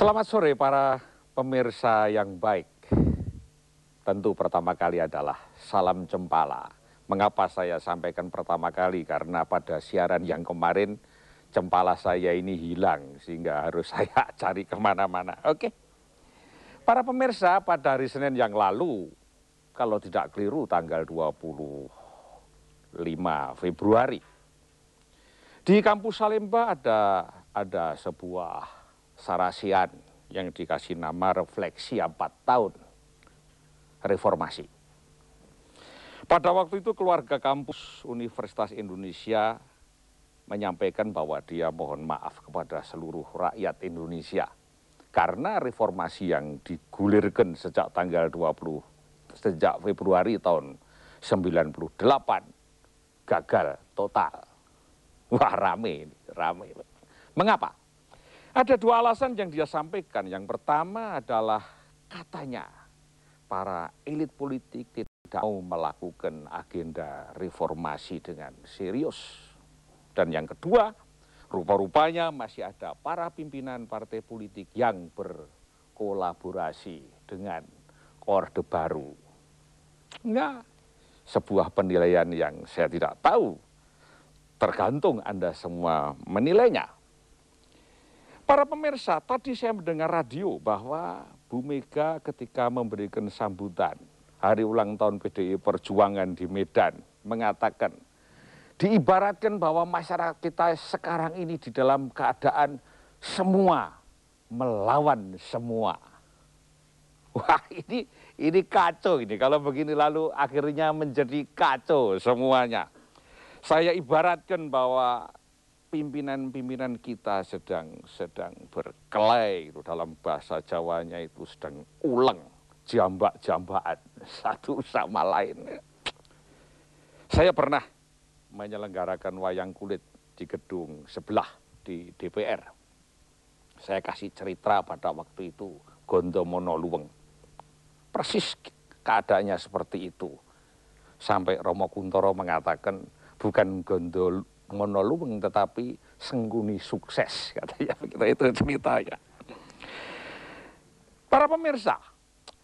Selamat sore para pemirsa yang baik. Tentu pertama kali adalah salam cempala. Mengapa saya sampaikan pertama kali? Karena pada siaran yang kemarin cempala saya ini hilang sehingga harus saya cari kemana-mana. Oke. Para pemirsa, pada hari Senin yang lalu, kalau tidak keliru tanggal 25 Februari, di kampus Salemba ada sebuah sarasian yang dikasih nama refleksi 4 tahun reformasi. Pada waktu itu keluarga kampus Universitas Indonesia menyampaikan bahwa dia mohon maaf kepada seluruh rakyat Indonesia karena reformasi yang digulirkan sejak sejak Februari tahun 98 gagal total. Wah, rame. Mengapa? Ada dua alasan yang dia sampaikan. Yang pertama adalah katanya para elit politik tidak mau melakukan agenda reformasi dengan serius. Dan yang kedua, rupa-rupanya masih ada para pimpinan partai politik yang berkolaborasi dengan Orde Baru. Enggak, sebuah penilaian yang saya tidak tahu. Tergantung Anda semua menilainya. Para pemirsa, tadi saya mendengar radio bahwa Bu Mega ketika memberikan sambutan hari ulang tahun PDI Perjuangan di Medan mengatakan, diibaratkan bahwa masyarakat kita sekarang ini di dalam keadaan semua melawan semua. Wah, ini kacau ini. Kalau begini lalu akhirnya menjadi kacau semuanya. Saya ibaratkan bahwa pimpinan-pimpinan kita sedang berkelahi, itu dalam bahasa Jawanya itu sedang uleng, jambak-jambakan satu sama lain. Saya pernah menyelenggarakan wayang kulit di gedung sebelah di DPR. Saya kasih cerita pada waktu itu Gondomono Luweng. Persis keadaannya seperti itu. Sampai Romo Kuntoro mengatakan bukan Gondomono Luweng tetapi Sengguni Sukses, katanya begitu itu ceritanya. Para pemirsa,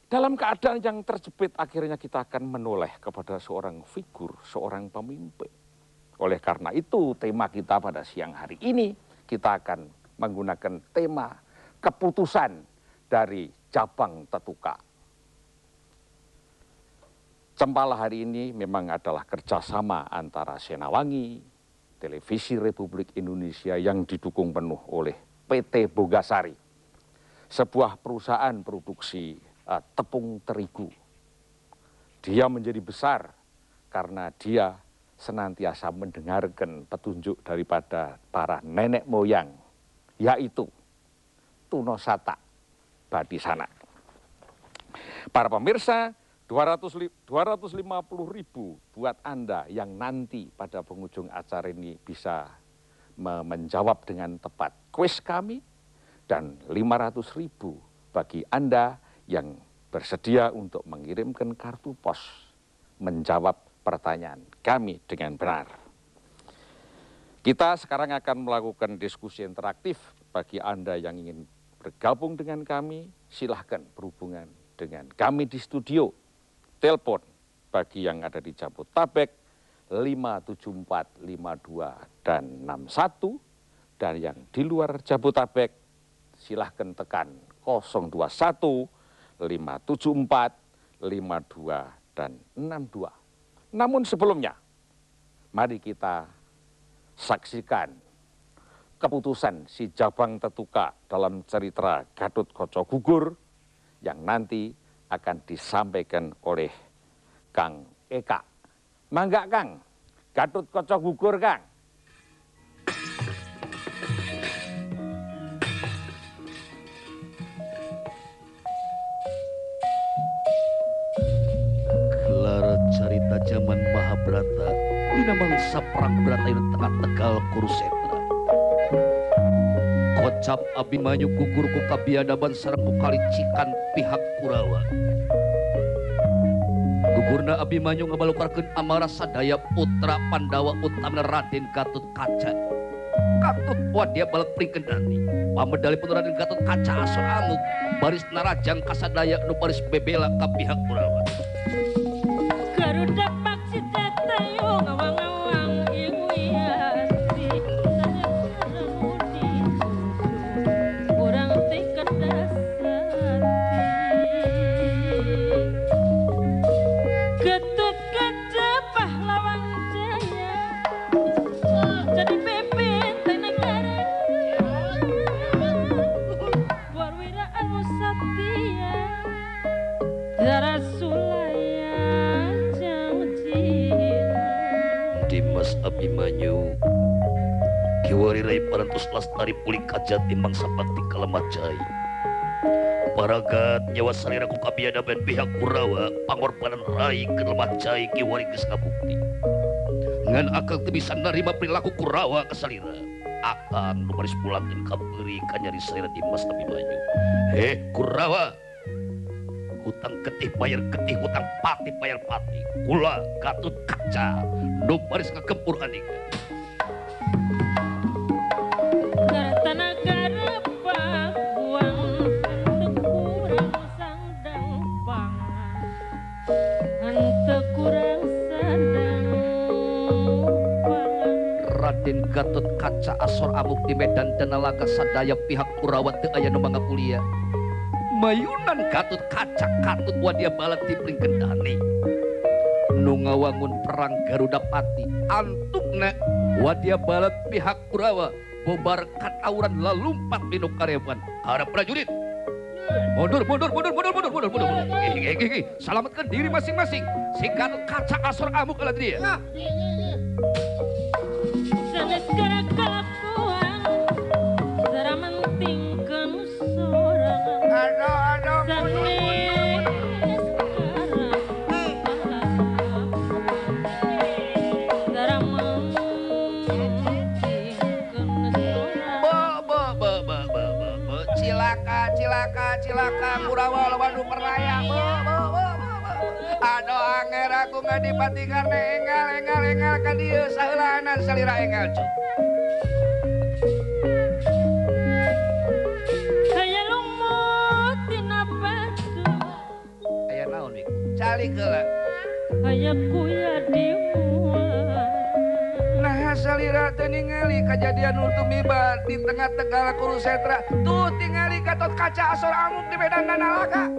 dalam keadaan yang terjepit akhirnya kita akan menoleh kepada seorang figur, seorang pemimpin. Oleh karena itu tema kita pada siang hari ini kita akan menggunakan tema keputusan dari Jabang Tetuka. Cempala hari ini memang adalah kerjasama antara Senawangi, Televisi Republik Indonesia yang didukung penuh oleh PT Bogasari, sebuah perusahaan produksi tepung terigu. Dia menjadi besar karena dia senantiasa mendengarkan petunjuk daripada para nenek moyang, yaitu Tunosata Badisana. Para pemirsa, 250.000 buat Anda yang nanti pada penghujung acara ini bisa menjawab dengan tepat kuis kami, dan 500.000 bagi Anda yang bersedia untuk mengirimkan kartu pos menjawab pertanyaan kami dengan benar. Kita sekarang akan melakukan diskusi interaktif. Bagi Anda yang ingin bergabung dengan kami, silahkan berhubungan dengan kami di studio. Telepon bagi yang ada di Jabodetabek 574 52 dan 61, dan yang di luar Jabodetabek silahkan tekan 021 574 52 dan 62. Namun sebelumnya, mari kita saksikan keputusan si Jabang Tetuka dalam cerita Gatot Kaca Gugur yang nanti akan disampaikan oleh Kang Eka. Mangga Kang, Gatot Kaca Gugur Kang. Gelar cerita zaman Mahabharata dina mangsa perang Bratayuda tengah Tegal Kurusetra. Kocap Abimanyu gugur ku kabiadaban sareng ku kalicikan pihak Kurawa. Gugurna Abimanyu ngabalukarkeun amarah sadaya putra Pandawa utamana Raden Gatotkaca. Katut wadia balat pringkendani pamedali Raden Gatot Kaca Asor Amuk baris narajang kasadaya nu baris bebela ka pihak Kurawa. Garuda paksi datayo ngawang-ngawang ibu yasi saremudi kurang tiket dasati Getut Kaca pahlawan jaya jadi pemimpin negara warwira anu satya Dara Sulaya Dimas Abimanyu Kiwari Rai Parantos Lastari Pulika Jati Mangsa Bakti Kalamajai Paragat nyawa salira ku kabiadaban pihak Kurawa pangorbanan Rai Kalamajai Kiwari geus kabukti ngan akang teu bisa narima perilaku Kurawa ka salira akang nu baris pulangkeun ka beuri ka nyari salira Dimas Abimanyu Kurawa hutang ketih bayar ketih hutang pati bayar pati kula Gatot Kaca nu baris ngagempur anika Kartanagara pakuang henteu kurang sandang pangan henteu kurang sandang pangan Raden Gatot Kaca Asor Amuk di Medan Danalaga sadaya pihak Kurawa teu aya nu mangapulia mayunan Gatot Kaca katut wadia balat di pringkendani nu ngawangun perang Garuda Pati antukna wadia balat pihak Kurawa bobar katawuran lalumpat minu kareban harap prajurit mundur selamatkan diri masing-masing si Gatot Kaca Asor Amuk ala dia sanes gara kalakuan dara mentingkeun sorangan Aduh, sanes dara mentingkeun sorangan cilaka Kurawa lawan nu perlaya aduh anger aku ngadipati karena engal ka dieu saheulanan salira engal cuk saya lumut tina batu aya naon wi calik heula aya kuya dimual nah salira teu ningali kajadian nu tumiba di tengah Tegala Kurusetra tuh tingali Gatot Kaca Asor Amuk di Medan Danalaga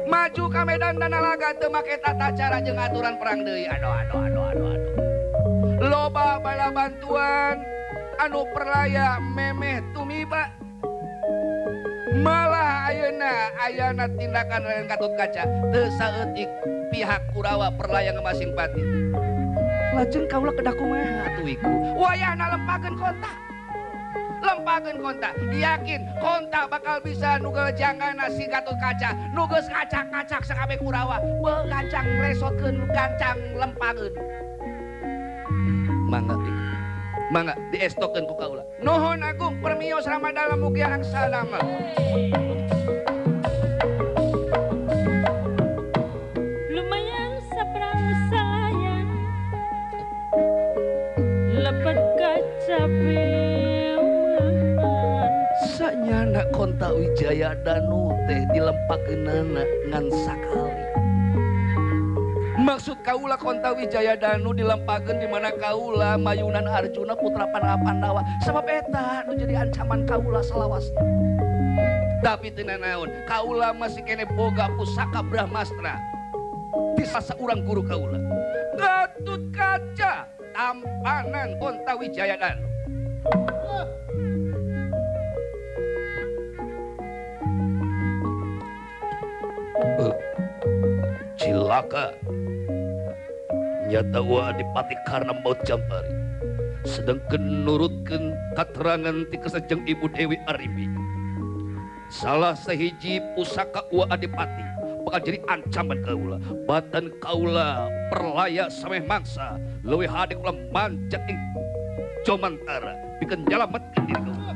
maju ka Medan Danalaga teu make tata cara jeung aturan perang deui aduh loba bala bantuan anu perlaya memeh tumiba malah ayeuna tindakan Raden Gatot Kaca teu saeutik pihak Kurawa perlaya ngemasing pati lajeng kaula kedah kumaha atuh iku wayahna lempakeun kontak yakin kontak bakal bisa nugel janggana si Gatot Kaca nugeus ngacak-ngacak sakabeh Kurawa gancang resotkeun gancang lempakeun mangga diestokeun ku kaula nuhun agung permios Ramadhan mugia angsana lumayan saprang salayan lepet kaca beman sanyana Konta Wijaya Danu teh dilempakeunana ngan sakali maksud kaula Konta Wijaya Danu dilempakeun di mana kaula mayunan Arjuna putra Pandawa sebab eta nu jadi ancaman kaula salawasna tapi teu naon kaula masih kene boga pusaka Brahmastra di sasa urang guru kaula Gatot Kaca tampanan Konta Wijaya Danu cilaka nyata wa adipati karena maut Jampari sedangkan nurutkeun katerangan ti kesejeng Ibu Dewi Arimi salah sahiji pusaka wa adipati bakal jadi ancaman kaula batan kaula perlaya sameh mangsa leuwih hade kula manjat ing Jomantara pikeun nyalametkeun diri kaula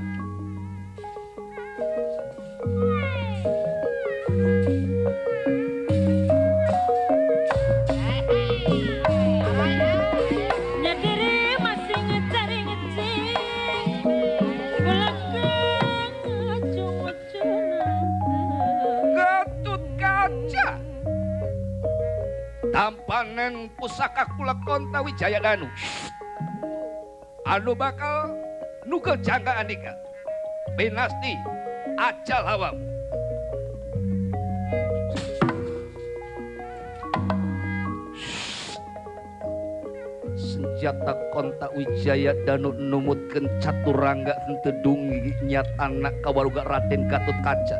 nyadiri masih ngecari tampanan pusaka kula Konta Wijaya Danu anu bakal nugel jangka andika pinasti ajal hawamu. Senjata Konta Wijaya Danu numutkeun caturangga henteu dungi nyat anak kawaruga Raden Gatotkaca.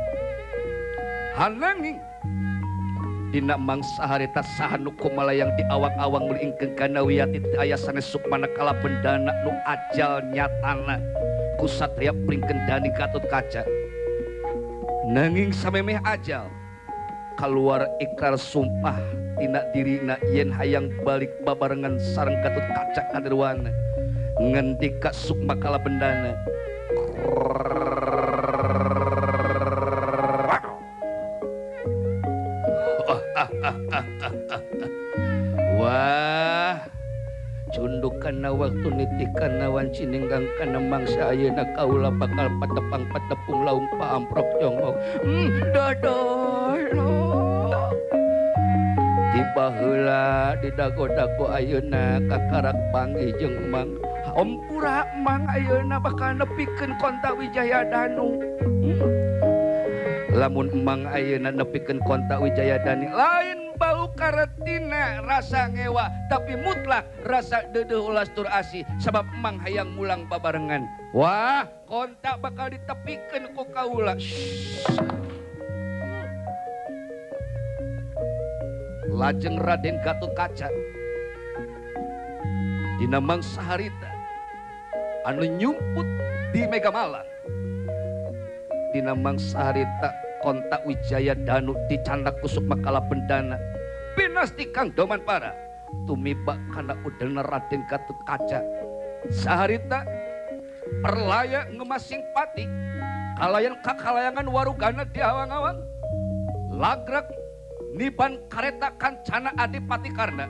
Hananging dina mangsa harita saha nu kumalayang di awang-awang mulingkeun kana wiyati teu aya sanes sukmana kala bendana nu ajal nyatana ku satria pringkendani Gatotkaca. Nanging samemeh ajal keluar ikrar sumpah tina dirina yen hayang balik babarengan sareng Gatotkaca kaderwana ngendika sukma kala bendana. Wah, cundukanna waktu nitikanna wancininggang kana mangsa ayeuna kaula bakal patepang-patepung laung paamprok jongok. Dadoy lo. Tiba heula di dago-dago ayeuna kakarak panggih jeung Mang Ompura Mang ayeuna bakal nepikeun Konta Wijaya Danu. Lamun Mang ayeuna nepikeun Konta Wijaya Danu lain bau karetina rasa ngewa tapi mutlak rasa deudeuh ulas tur asih sabab Mang hayang mulang babarengan. Wah, Konta bakal ditepikeun ku kaula. Lajeng Raden Gatotkaca dina mangsa harita anu nyumput di Megamalang dina mangsa harita Konta Wijaya Danu dicandak kusuk makala bendana pinasti Kang Domanpara tumiba kana udelna Raden Gatotkaca saharita perlaya ngemasing pati kalayan kakalayangan warugana di awang-awang lagrak niban kareta kancana Adipati Karna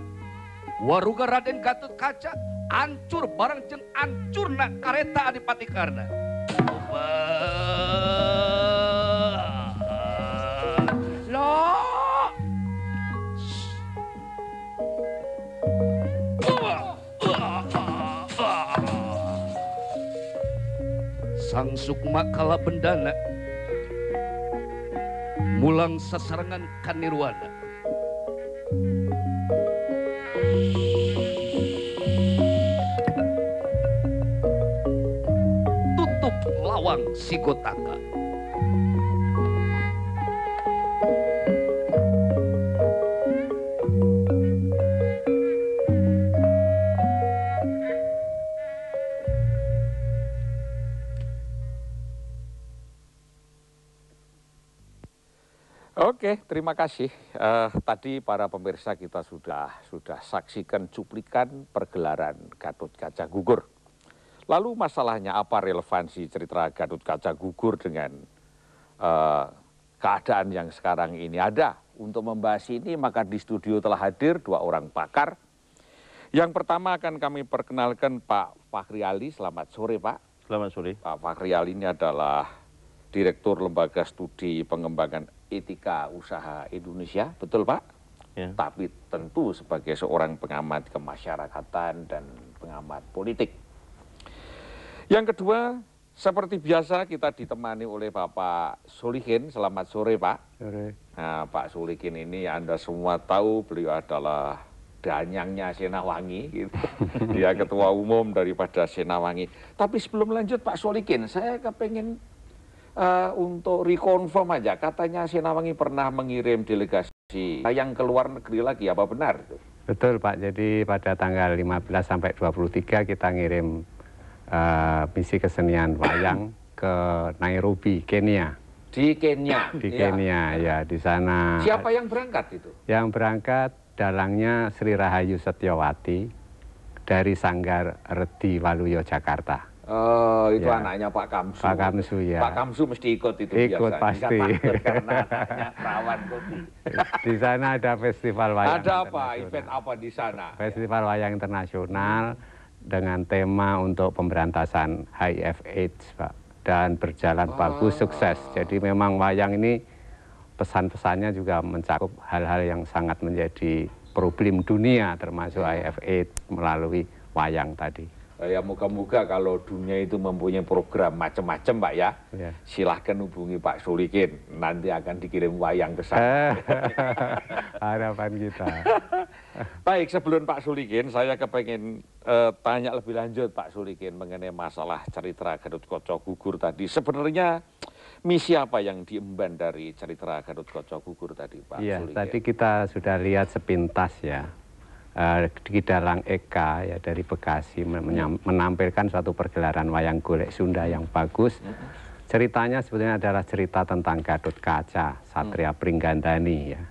waruga Raden Gatotkaca ancur bareng jeung ancurna kareta Adipati Karna. Loh. Sang sukma kala bendana mulang sasarengan kanirwana. Tutup lawang Sigotaka. Oke, terima kasih. Tadi para pemirsa kita sudah saksikan cuplikan pergelaran Gatotkaca gugur. Lalu masalahnya apa relevansi cerita Gatotkaca gugur dengan keadaan yang sekarang ini ada? Untuk membahas ini maka di studio telah hadir dua orang pakar. Yang pertama akan kami perkenalkan Pak Fakhri Ali. Selamat sore Pak. Selamat sore. Pak Fakhri Ali ini adalah Direktur Lembaga Studi Pengembangan Etika Usaha Indonesia, betul Pak? Ya. Tapi tentu sebagai seorang pengamat kemasyarakatan dan pengamat politik. Yang kedua, seperti biasa kita ditemani oleh Bapak Solihin. Selamat sore Pak. Sore. Nah, Pak Solihin ini Anda semua tahu beliau adalah danyangnya Senawangi, gitu. Dia ketua umum daripada Senawangi. Tapi sebelum lanjut Pak Solihin, saya kepengen untuk reconfirm aja, katanya Senawangi pernah mengirim delegasi yang ke luar negeri lagi, apa benar? Betul Pak, jadi pada tanggal 15 sampai 23 kita ngirim misi kesenian wayang ke Nairobi, Kenya. Di Kenya? Di Kenya, ya di sana. Siapa yang berangkat itu? Yang berangkat dalangnya Sri Rahayu Setyawati dari Sanggar Redi Waluyo, Jakarta. Oh, itu ya. Anaknya Pak Kamsu. Pak Kamsu ya. Pak Kamsu mesti ikut itu ikut biasanya. pasti. Karena anaknya perawan kopi. Di sana ada festival wayang. Ada apa? Event apa di sana? Festival wayang internasional dengan tema untuk pemberantasan HIV/AIDS, Pak. Dan berjalan bagus, sukses. Jadi memang wayang ini pesan-pesannya juga mencakup hal-hal yang sangat menjadi problem dunia termasuk IFA melalui wayang tadi. Ya moga-moga kalau dunia itu mempunyai program macam-macam Pak ya, silahkan hubungi Pak Solikin, nanti akan dikirim wayang ke sana. Harapan kita. Baik, sebelum Pak Solikin, saya kepengen tanya lebih lanjut Pak Solikin mengenai masalah cerita Gatotkaca gugur tadi. Sebenarnya misi apa yang diemban dari cerita Gatotkaca gugur tadi Pak Solikin? Tadi kita sudah lihat sepintas ya. Di Dalang Eka ya dari Bekasi menampilkan suatu pergelaran wayang golek Sunda yang bagus. Ceritanya sebetulnya adalah cerita tentang Gatotkaca, Satria Pringgandani ya.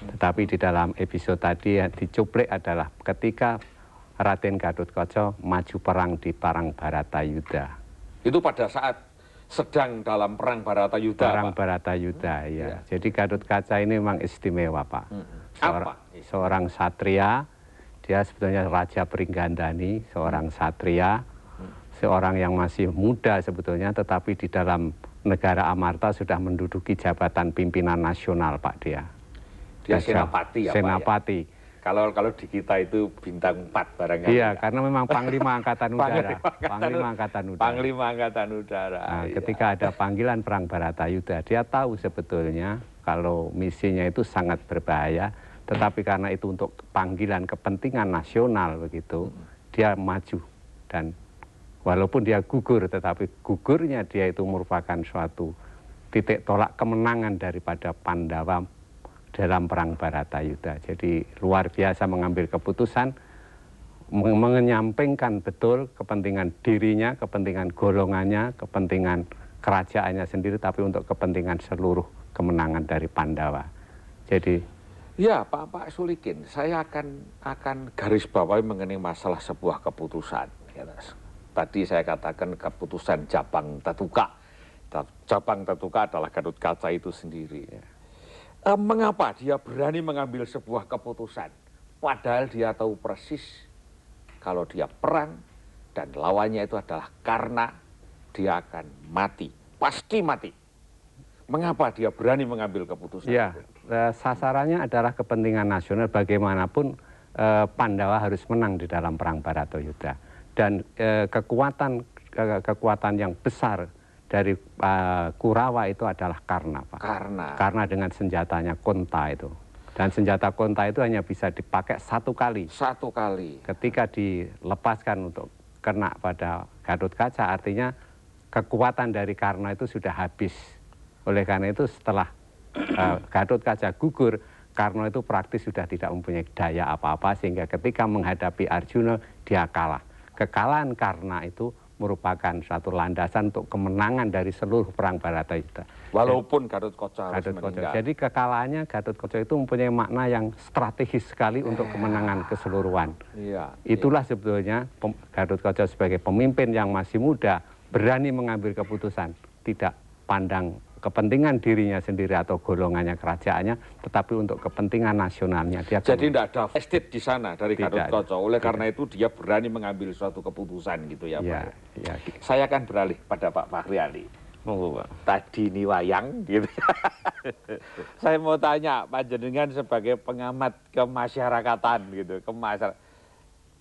Tetapi di dalam episode tadi yang dicuplik adalah ketika Raden Gatotkaca maju perang di Perang Baratayuda. Itu pada saat sedang dalam Perang Baratayuda, Perang Baratayuda ya. Jadi Gatotkaca ini memang istimewa Pak. Seorang satria, dia sebetulnya Raja Pringgandani, seorang satria, seorang yang masih muda sebetulnya, tetapi di dalam negara Amarta sudah menduduki jabatan pimpinan nasional Pak dia. Dia senapati ya Senapati. Pak ya? Kalau di kita itu bintang 4 barangkali. Iya, karena memang Panglima Angkatan Udara. Panglima Angkatan Udara. Panglima Angkatan Udara. Nah, ketika ada panggilan Perang Baratayuda, dia tahu sebetulnya kalau misinya itu sangat berbahaya. Tetapi karena itu untuk panggilan kepentingan nasional begitu, dia maju. Dan walaupun dia gugur, tetapi gugurnya dia itu merupakan suatu titik tolak kemenangan daripada Pandawa dalam Perang Baratayuda. Jadi luar biasa mengambil keputusan, menyampingkan betul kepentingan dirinya, kepentingan golongannya, kepentingan kerajaannya sendiri, tapi untuk kepentingan seluruh kemenangan dari Pandawa. Jadi ya Pak Solikin, saya akan garis bawahi mengenai masalah sebuah keputusan. Tadi saya katakan keputusan Jabang Tatuka. Jabang Tatuka adalah Gatotkaca itu sendiri. Mengapa dia berani mengambil sebuah keputusan? Padahal dia tahu persis kalau dia perang dan lawannya itu adalah karena dia akan mati. Pasti mati. Mengapa dia berani mengambil keputusan? Ya, sasarannya adalah kepentingan nasional. Bagaimanapun Pandawa harus menang di dalam Perang Baratayuda. Dan kekuatan yang besar dari Kurawa itu adalah Karna, Pak. Karna dengan senjatanya Konta itu. Dan senjata Konta itu hanya bisa dipakai satu kali. Satu kali. Ketika dilepaskan untuk kena pada Gatotkaca, artinya kekuatan dari Karna itu sudah habis. Oleh karena itu setelah Gatotkaca gugur, Karna itu praktis sudah tidak mempunyai daya apa-apa, sehingga ketika menghadapi Arjuna dia kalah. Kekalahan Karna itu merupakan suatu landasan untuk kemenangan dari seluruh Perang Baratayuda. Walaupun Gatotkaca harus meninggal. Jadi kekalahannya Gatotkaca itu mempunyai makna yang strategis sekali untuk kemenangan keseluruhan. Itulah sebetulnya Gatotkaca sebagai pemimpin yang masih muda berani mengambil keputusan, tidak pandang kepentingan dirinya sendiri atau golongannya kerajaannya, tetapi untuk kepentingan nasionalnya. Jadi tidak ada vested di sana dari Gatotkaca. Oleh karena itu dia berani mengambil suatu keputusan gitu ya Pak. Ya. Saya akan beralih pada Pak Fahri Ali. Monggo Pak. Tadi ini wayang gitu. Saya mau tanya Pak Jenengan sebagai pengamat kemasyarakatan gitu,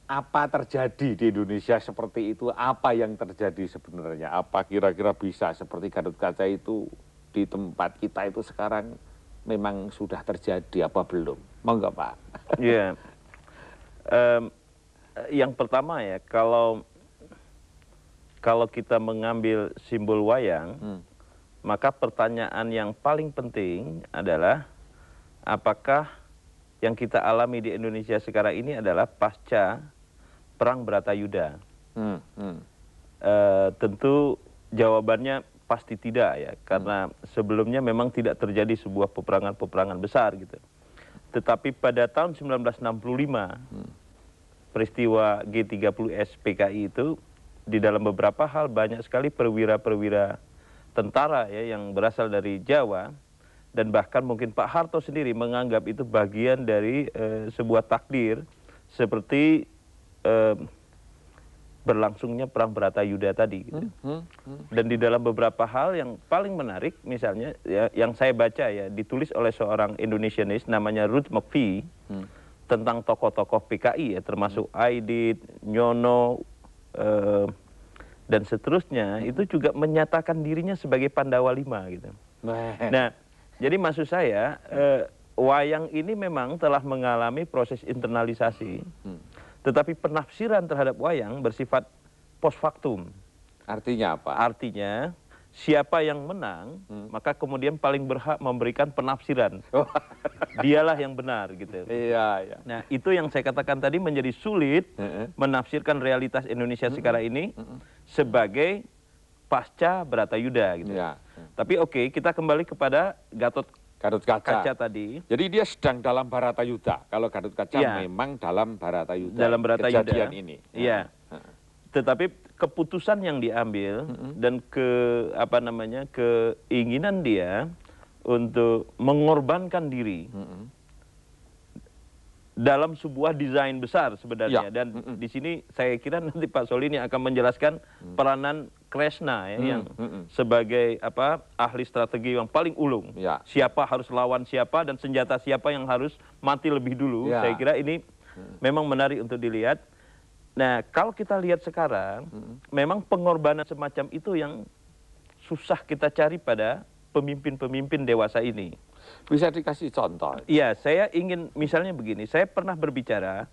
apa terjadi di Indonesia seperti itu? Apa yang terjadi sebenarnya? Apa kira-kira bisa seperti Gatotkaca itu di tempat kita itu sekarang memang sudah terjadi apa belum? Monggo Pak. Iya. Yang pertama ya, kalau kita mengambil simbol wayang, maka pertanyaan yang paling penting adalah apakah yang kita alami di Indonesia sekarang ini adalah pasca Perang Baratayuda? Tentu jawabannya pasti tidak ya, karena sebelumnya memang tidak terjadi sebuah peperangan besar gitu. Tetapi pada tahun 1965, peristiwa G30S PKI itu di dalam beberapa hal banyak sekali perwira-perwira tentara ya yang berasal dari Jawa, dan bahkan mungkin Pak Harto sendiri menganggap itu bagian dari sebuah takdir seperti berlangsungnya Perang Baratayuda tadi gitu. Dan di dalam beberapa hal yang paling menarik, misalnya ya, yang saya baca ya, ditulis oleh seorang Indonesianis namanya Ruth McVie. tentang tokoh-tokoh PKI ya, termasuk Aidit, Nyono, dan seterusnya, itu juga menyatakan dirinya sebagai Pandawa Lima gitu. Nah, jadi maksud saya, wayang ini memang telah mengalami proses internalisasi, tetapi penafsiran terhadap wayang bersifat post factum. Artinya apa? Artinya, siapa yang menang, maka kemudian paling berhak memberikan penafsiran. Dialah yang benar gitu. Iya, iya. Nah, itu yang saya katakan tadi menjadi sulit menafsirkan realitas Indonesia sekarang ini sebagai pasca Bharatayuda gitu. Ya. Tapi oke, kita kembali kepada Gatot Kaca tadi. Jadi dia sedang dalam Bharatayuda. Kalau Gatot Kaca Ya. memang dalam Bharatayuda. Dalam Bharatayuda. Kejadian ini. Iya. Tetapi keputusan yang diambil dan keinginan dia untuk mengorbankan diri dalam sebuah desain besar sebenarnya. Ya. Dan di sini saya kira nanti Pak Solini akan menjelaskan peranan Kresna ya, yang sebagai ahli strategi yang paling ulung. Ya. Siapa harus lawan siapa dan senjata siapa yang harus mati lebih dulu. Ya. Saya kira ini memang menarik untuk dilihat. Nah, kalau kita lihat sekarang, memang pengorbanan semacam itu yang susah kita cari pada pemimpin-pemimpin dewasa ini. Bisa dikasih contoh? Iya, saya ingin misalnya begini, saya pernah berbicara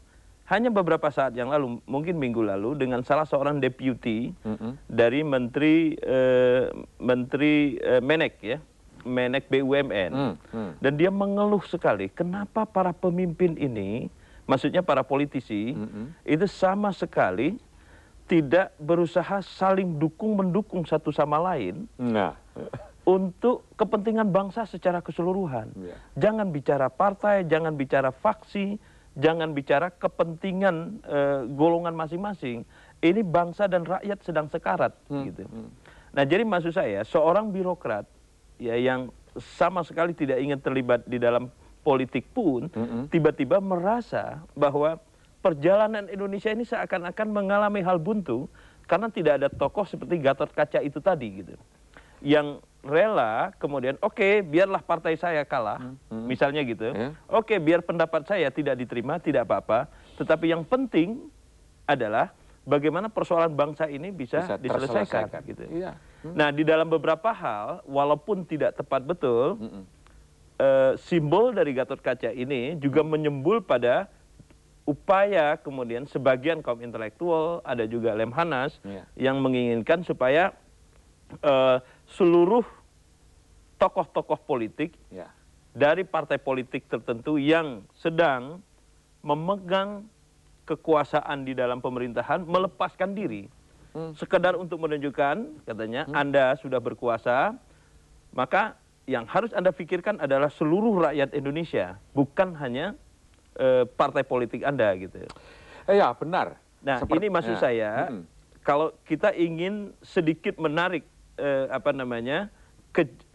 hanya beberapa saat yang lalu, mungkin minggu lalu, dengan salah seorang deputi dari Menteri Menek ya, Menek BUMN. Dan dia mengeluh sekali, kenapa para pemimpin ini, maksudnya para politisi, itu sama sekali tidak berusaha saling dukung-mendukung satu sama lain untuk kepentingan bangsa secara keseluruhan. Jangan bicara partai, jangan bicara faksi, jangan bicara kepentingan golongan masing-masing. Ini bangsa dan rakyat sedang sekarat. Gitu. Nah, jadi maksud saya, seorang birokrat ya, yang sama sekali tidak ingin terlibat di dalam politik pun, tiba-tiba merasa bahwa perjalanan Indonesia ini seakan-akan mengalami hal buntu karena tidak ada tokoh seperti Gatot Kaca itu tadi gitu, yang rela kemudian oke, biarlah partai saya kalah, misalnya gitu, oke, biar pendapat saya tidak diterima, tidak apa-apa, tetapi yang penting adalah bagaimana persoalan bangsa ini bisa diselesaikan gitu. Nah, di dalam beberapa hal walaupun tidak tepat betul, simbol dari Gatot Kaca ini juga menyembul pada upaya kemudian sebagian kaum intelektual, ada juga Lemhanas yang menginginkan supaya seluruh tokoh-tokoh politik dari partai politik tertentu yang sedang memegang kekuasaan di dalam pemerintahan melepaskan diri. Sekedar untuk menunjukkan, katanya, Anda sudah berkuasa, maka yang harus Anda pikirkan adalah seluruh rakyat Indonesia, bukan hanya partai politik Anda gitu. Ya, benar. Nah, ini maksud saya, kalau kita ingin sedikit menarik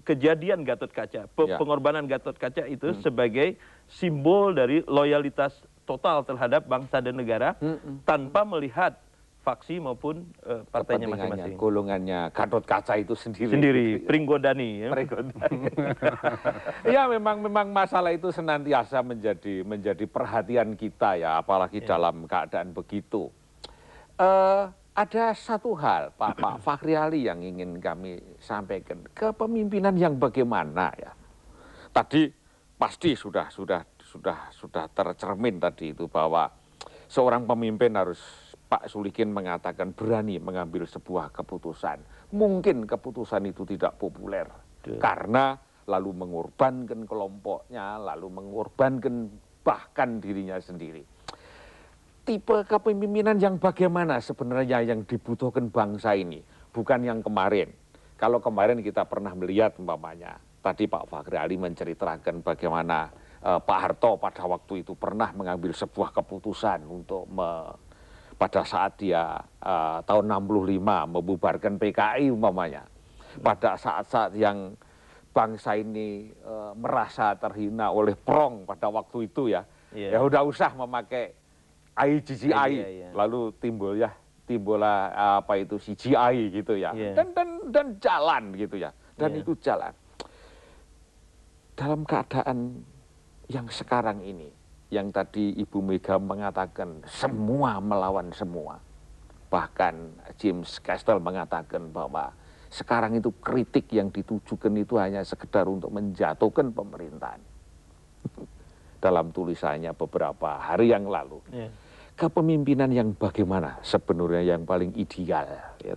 kejadian Gatot Kaca, pengorbanan Gatot Kaca itu sebagai simbol dari loyalitas total terhadap bangsa dan negara tanpa melihat faksi maupun partainya masing-masing. Golongannya Gatot Kaca itu sendiri. Sendiri, Pringgodani. Ya. Ya, memang masalah itu senantiasa menjadi perhatian kita ya, apalagi dalam keadaan begitu. Ada satu hal, Pak Fakhri Ali, yang ingin kami sampaikan, kepemimpinan yang bagaimana ya. Tadi pasti sudah tercermin tadi itu bahwa seorang pemimpin harus, Pak Sulikin mengatakan, berani mengambil sebuah keputusan. Mungkin keputusan itu tidak populer karena lalu mengorbankan kelompoknya, lalu mengorbankan bahkan dirinya sendiri. Tipe kepemimpinan yang bagaimana sebenarnya yang dibutuhkan bangsa ini, bukan yang kemarin. Kalau kemarin kita pernah melihat umpamanya, tadi Pak Fakhri Ali menceritakan bagaimana Pak Harto pada waktu itu pernah mengambil sebuah keputusan untuk pada saat dia tahun 65 membubarkan PKI umpamanya. Pada saat-saat yang bangsa ini merasa terhina oleh Prong pada waktu itu ya, ya udah usah memakai IGGI, lalu timbullah CGI gitu ya, dan jalan gitu ya, dan itu jalan. Dalam keadaan yang sekarang ini, yang tadi Ibu Mega mengatakan semua melawan semua. Bahkan James Castle mengatakan bahwa sekarang itu kritik yang ditujukan itu hanya sekedar untuk menjatuhkan pemerintahan. Dalam tulisannya beberapa hari yang lalu. Kepemimpinan yang bagaimana sebenarnya yang paling ideal, ya,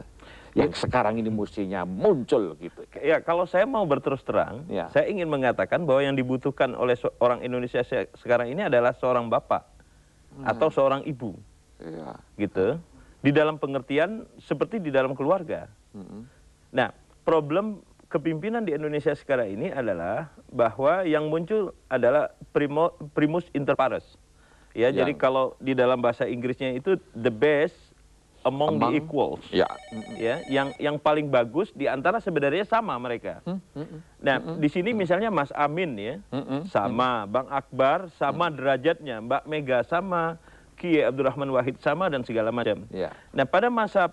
yang sekarang ini mestinya muncul gitu. Ya, kalau saya mau berterus terang, Ya. saya ingin mengatakan bahwa yang dibutuhkan oleh orang Indonesia sekarang ini adalah seorang bapak atau seorang ibu, Ya. gitu. Di dalam pengertian seperti di dalam keluarga. Nah, problem kepimpinan di Indonesia sekarang ini adalah bahwa yang muncul adalah primus inter pares. Ya, jadi kalau di dalam bahasa Inggrisnya itu the best among the equals. Ya. Ya, yang paling bagus di antara sebenarnya sama mereka. Nah, di sini misalnya Mas Amin ya, sama Bang Akbar, sama derajatnya, Mbak Mega sama, Kiai Abdurrahman Wahid sama dan segala macam. Ya. Nah, pada masa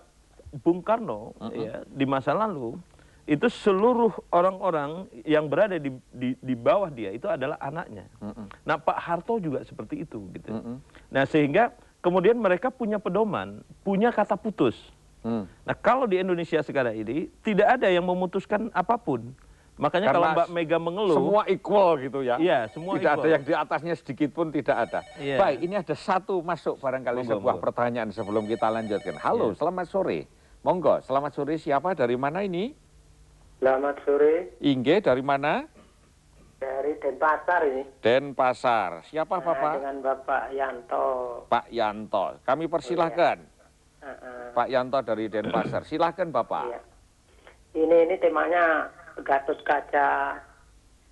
Bung Karno ya, di masa lalu itu seluruh orang-orang yang berada di bawah dia itu adalah anaknya. Nah, Pak Harto juga seperti itu gitu. Nah, sehingga kemudian mereka punya pedoman, punya kata putus. Nah, kalau di Indonesia sekarang ini tidak ada yang memutuskan apapun. Makanya Karena kalau Mbak Mega mengeluh, semua equal gitu ya. Iya, semua tidak equal. ada yang di atasnya sedikit pun tidak ada. Iya. Baik, ini ada satu masuk barangkali Monggo, sebuah monggo. pertanyaan sebelum kita lanjutkan. Halo, selamat sore. Monggo, selamat sore. Siapa dari mana ini? Selamat sore, Inge dari mana? dari Denpasar ini. Denpasar. Siapa Bapak? Dengan Bapak Yanto. Pak Yanto. Kami persilahkan. Pak Yanto dari Denpasar. Silahkan Bapak. Iya. Ini temanya Gatot Kaca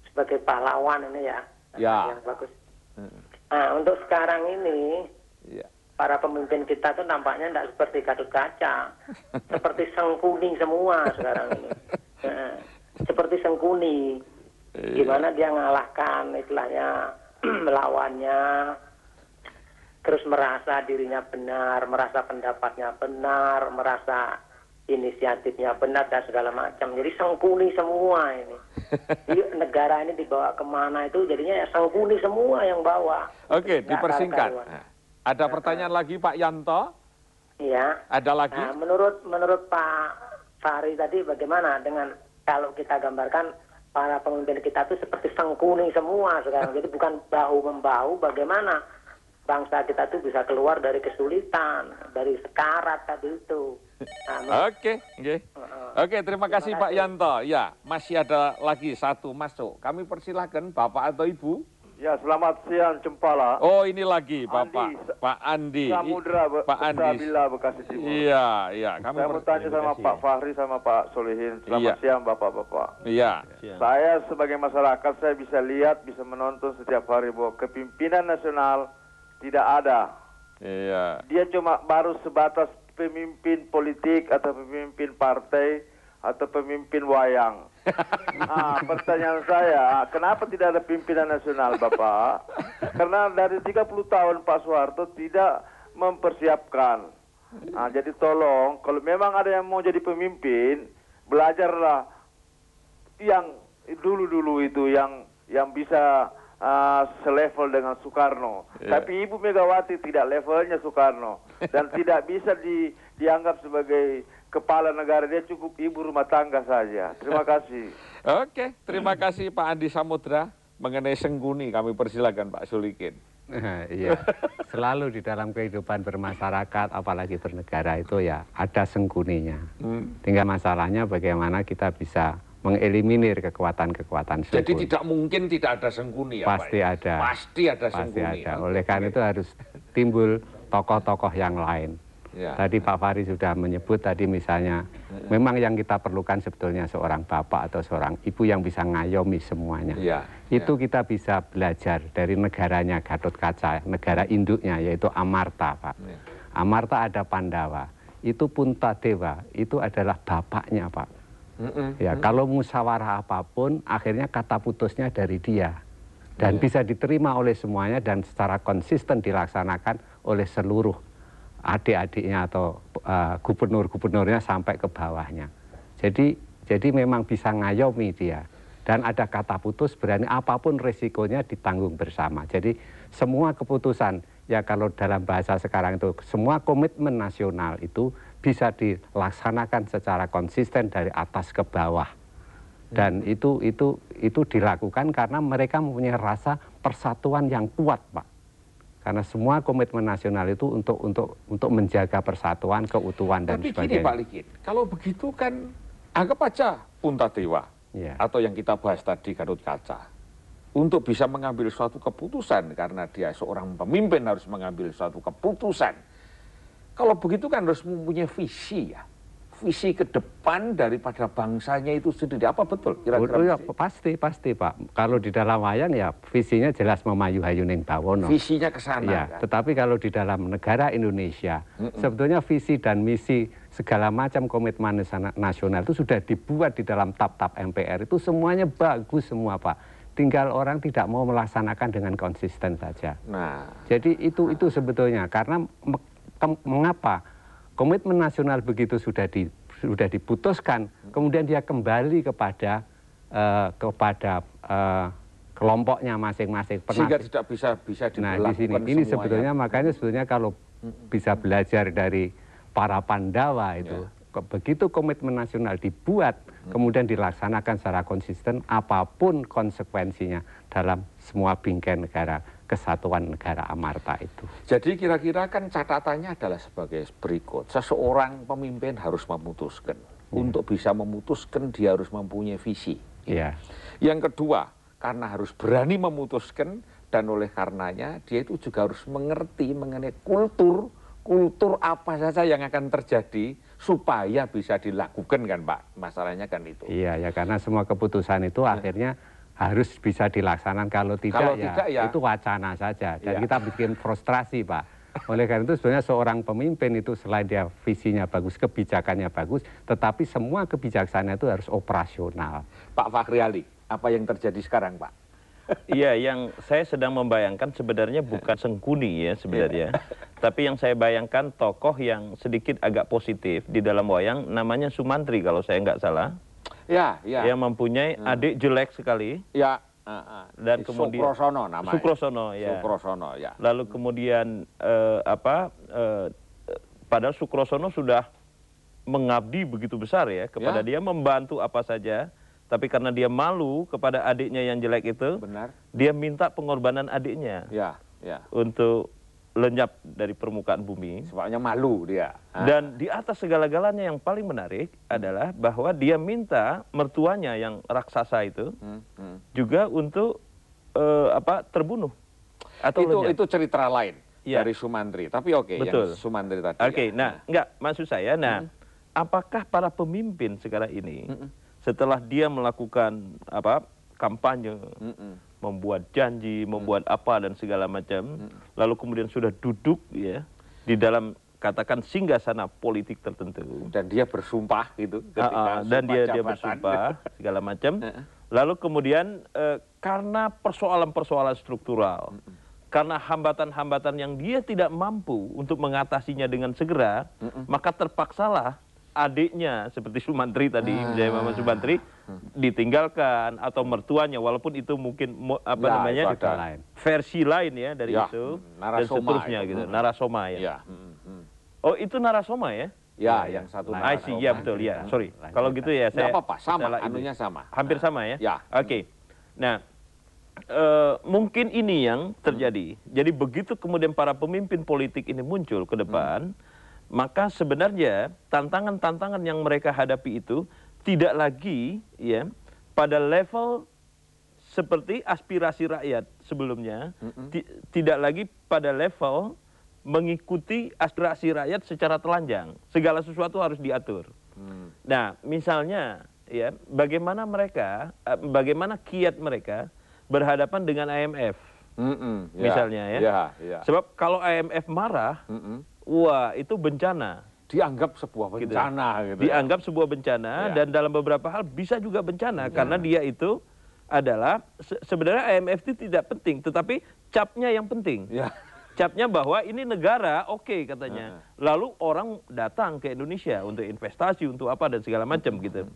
sebagai pahlawan ini ya. Ya. Yang bagus. Nah, untuk sekarang ini Ya. para pemimpin kita tuh nampaknya tidak seperti Gatot Kaca, seperti Sengkuni semua sekarang ini. Seperti Sengkuni, gimana dia ngalahkan istilahnya melawannya, terus merasa dirinya benar, merasa pendapatnya benar, merasa inisiatifnya benar dan segala macam. Jadi Sengkuni semua ini. Jadi negara ini dibawa kemana itu jadinya ya Sengkuni semua yang bawa. Oke, Nggak dipersingkat. karuan. Nah, ada pertanyaan lagi Pak Yanto? Iya. Ada lagi? Nah, menurut Pak Fahri tadi bagaimana dengan kalau kita gambarkan para pemimpin kita itu seperti Sengkuni semua sekarang. Jadi bukan bahu-membahu, bagaimana bangsa kita itu bisa keluar dari kesulitan, dari sekarat tadi itu. Nah, Oke, oke, terima kasih Pak Yanto. Ya, masih ada lagi satu masuk. Kami persilahkan Bapak atau Ibu. Ya, selamat siang Cempala. Oh, ini lagi Bapak, Andi, Pak Andi. Samudra Pak Andi. Bila Bekasi Timur. Iya, iya. Saya mau tanya sama Pak Fahri sama Pak Solihin. Selamat siang Bapak-Bapak. Iya. Saya sebagai masyarakat saya bisa lihat, bisa menonton setiap hari bahwa kepimpinan nasional tidak ada. Iya. Dia cuma baru sebatas pemimpin politik atau pemimpin partai atau pemimpin wayang. Nah, pertanyaan saya, kenapa tidak ada pimpinan nasional Bapak? Karena dari 30 tahun Pak Soeharto tidak mempersiapkan. Nah, jadi tolong, kalau memang ada yang mau jadi pemimpin, belajarlah yang dulu-dulu itu yang bisa selevel dengan Soekarno. Tapi Ibu Megawati tidak levelnya Soekarno dan tidak bisa dianggap sebagai kepala negara, dia cukup ibu rumah tangga saja. Terima kasih. Oke, terima kasih Pak Andi Samudra. Mengenai Sengkuni kami persilakan Pak Solikin. Iya, selalu di dalam kehidupan bermasyarakat, apalagi bernegara itu ya ada sengkuninya. Tinggal masalahnya bagaimana kita bisa mengeliminir kekuatan-kekuatan sengkuni. Jadi tidak mungkin tidak ada Sengkuni ya Pasti Pak? ada. Pasti ada Pasti Sengkuni. ada. Oleh karena itu harus timbul tokoh-tokoh yang lain. Ya. Tadi Pak Fahri sudah menyebut tadi misalnya, memang yang kita perlukan sebetulnya seorang bapak atau seorang ibu yang bisa ngayomi semuanya. Ya. Itu kita bisa belajar dari negaranya Gatot Kaca, negara induknya yaitu Amarta, Pak. Ya. Amarta ada Pandawa, itu Puntadewa, itu adalah bapaknya, Pak. Ya, kalau musyawarah apapun, akhirnya kata putusnya dari dia. Dan bisa diterima oleh semuanya dan secara konsisten dilaksanakan oleh seluruh adik-adiknya atau gubernur-gubernurnya sampai ke bawahnya. Jadi memang bisa ngayomi dia. Dan ada kata putus berani apapun resikonya ditanggung bersama. Jadi semua keputusan, ya kalau dalam bahasa sekarang itu, semua komitmen nasional itu bisa dilaksanakan secara konsisten dari atas ke bawah. Dan itu dilakukan karena mereka mempunyai rasa persatuan yang kuat, Pak. Karena semua komitmen nasional itu untuk menjaga persatuan, keutuhan dan Tapi sebagainya. gini Pak Ligit, kalau begitu kan anggap aja Puntadewa atau yang kita bahas tadi Gatot Kaca untuk bisa mengambil suatu keputusan karena dia seorang pemimpin harus mengambil suatu keputusan. Kalau begitu kan harus mempunyai visi ya. Visi ke depan daripada bangsanya itu sendiri, apa betul kira-kira? Pasti Pak. Kalau di dalam wayang ya visinya jelas memayu hayuning bawono. Visinya ke sana ya, kan? Tetapi kalau di dalam negara Indonesia, sebetulnya visi dan misi segala macam komitmen nasional itu sudah dibuat di dalam tap-tap MPR, itu semuanya bagus semua Pak. Tinggal orang tidak mau melaksanakan dengan konsisten saja. Nah, jadi itu sebetulnya karena mengapa komitmen nasional begitu sudah diputuskan, kemudian dia kembali kepada kelompoknya masing-masing. Sehingga tidak bisa diberlakukan. Nah di sini ini sebetulnya makanya sebetulnya kalau bisa belajar dari para Pandawa itu, begitu komitmen nasional dibuat, kemudian dilaksanakan secara konsisten, apapun konsekuensinya dalam semua bingkai negara. Kesatuan negara Amarta itu. Jadi kira-kira kan catatannya adalah sebagai berikut. Seseorang pemimpin harus memutuskan. Untuk bisa memutuskan dia harus mempunyai visi. Yang kedua, karena harus berani memutuskan dan oleh karenanya dia itu juga harus mengerti mengenai kultur apa saja yang akan terjadi supaya bisa dilakukan kan Pak. Masalahnya kan itu. Iya ya, karena semua keputusan itu akhirnya harus bisa dilaksanakan, kalau tidak ya itu wacana saja dan kita bikin frustrasi Pak. Oleh karena itu sebenarnya seorang pemimpin itu selain dia visinya bagus, kebijakannya bagus, tetapi semua kebijaksanaan itu harus operasional. Pak Fakhri Ali, apa yang terjadi sekarang Pak? Iya, yang saya sedang membayangkan sebenarnya bukan Sengkuni ya sebenarnya. Tapi yang saya bayangkan tokoh yang sedikit agak positif di dalam wayang namanya Sumantri kalau saya nggak salah. Yang mempunyai adik jelek sekali. Dan kemudian Sukrosono namanya. Sukrosono ya. Lalu kemudian padahal Sukrosono sudah mengabdi begitu besar ya kepada dia, membantu apa saja, tapi karena dia malu kepada adiknya yang jelek itu, dia minta pengorbanan adiknya untuk lenyap dari permukaan bumi. Sebabnya malu dia. Dan di atas segala-galanya yang paling menarik adalah bahwa dia minta mertuanya yang raksasa itu juga untuk terbunuh atau itu cerita lain dari Sumantri. Tapi yang Sumantri tadi. Nah enggak, maksud saya, apakah para pemimpin sekarang ini setelah dia melakukan kampanye, membuat janji, membuat apa dan segala macam, lalu kemudian sudah duduk ya di dalam katakan singgasana politik tertentu, dan dia bersumpah gitu dan dia bersumpah segala macam, lalu kemudian karena persoalan-persoalan struktural, karena hambatan-hambatan yang dia tidak mampu untuk mengatasinya dengan segera, maka terpaksalah adiknya seperti Sumantri tadi, misalnya Mama Sumantri ditinggalkan, atau mertuanya, walaupun itu mungkin versi lain ya dari itu, dan seterusnya gitu, narasoma ya. Oh itu narasoma ya? Yang satu narasoma. Ya betul ya, sorry. Kalau gitu ya saya. Nggak apa-apa, sama, anunya sama. Hampir sama ya? Oke. Nah, mungkin ini yang terjadi. Jadi begitu kemudian para pemimpin politik ini muncul ke depan, maka sebenarnya tantangan-tantangan yang mereka hadapi itu tidak lagi ya pada level seperti aspirasi rakyat sebelumnya, tidak lagi pada level mengikuti aspirasi rakyat secara telanjang. Segala sesuatu harus diatur. Nah, misalnya ya bagaimana kiat mereka berhadapan dengan IMF. Misalnya ya. Sebab kalau IMF marah, wah itu bencana. Dianggap sebuah bencana gitu. Dianggap sebuah bencana, dan dalam beberapa hal bisa juga bencana karena dia itu adalah sebenarnya IMF itu tidak penting, tetapi capnya yang penting. Capnya bahwa ini negara, katanya. Lalu orang datang ke Indonesia untuk investasi, untuk apa dan segala macam gitu.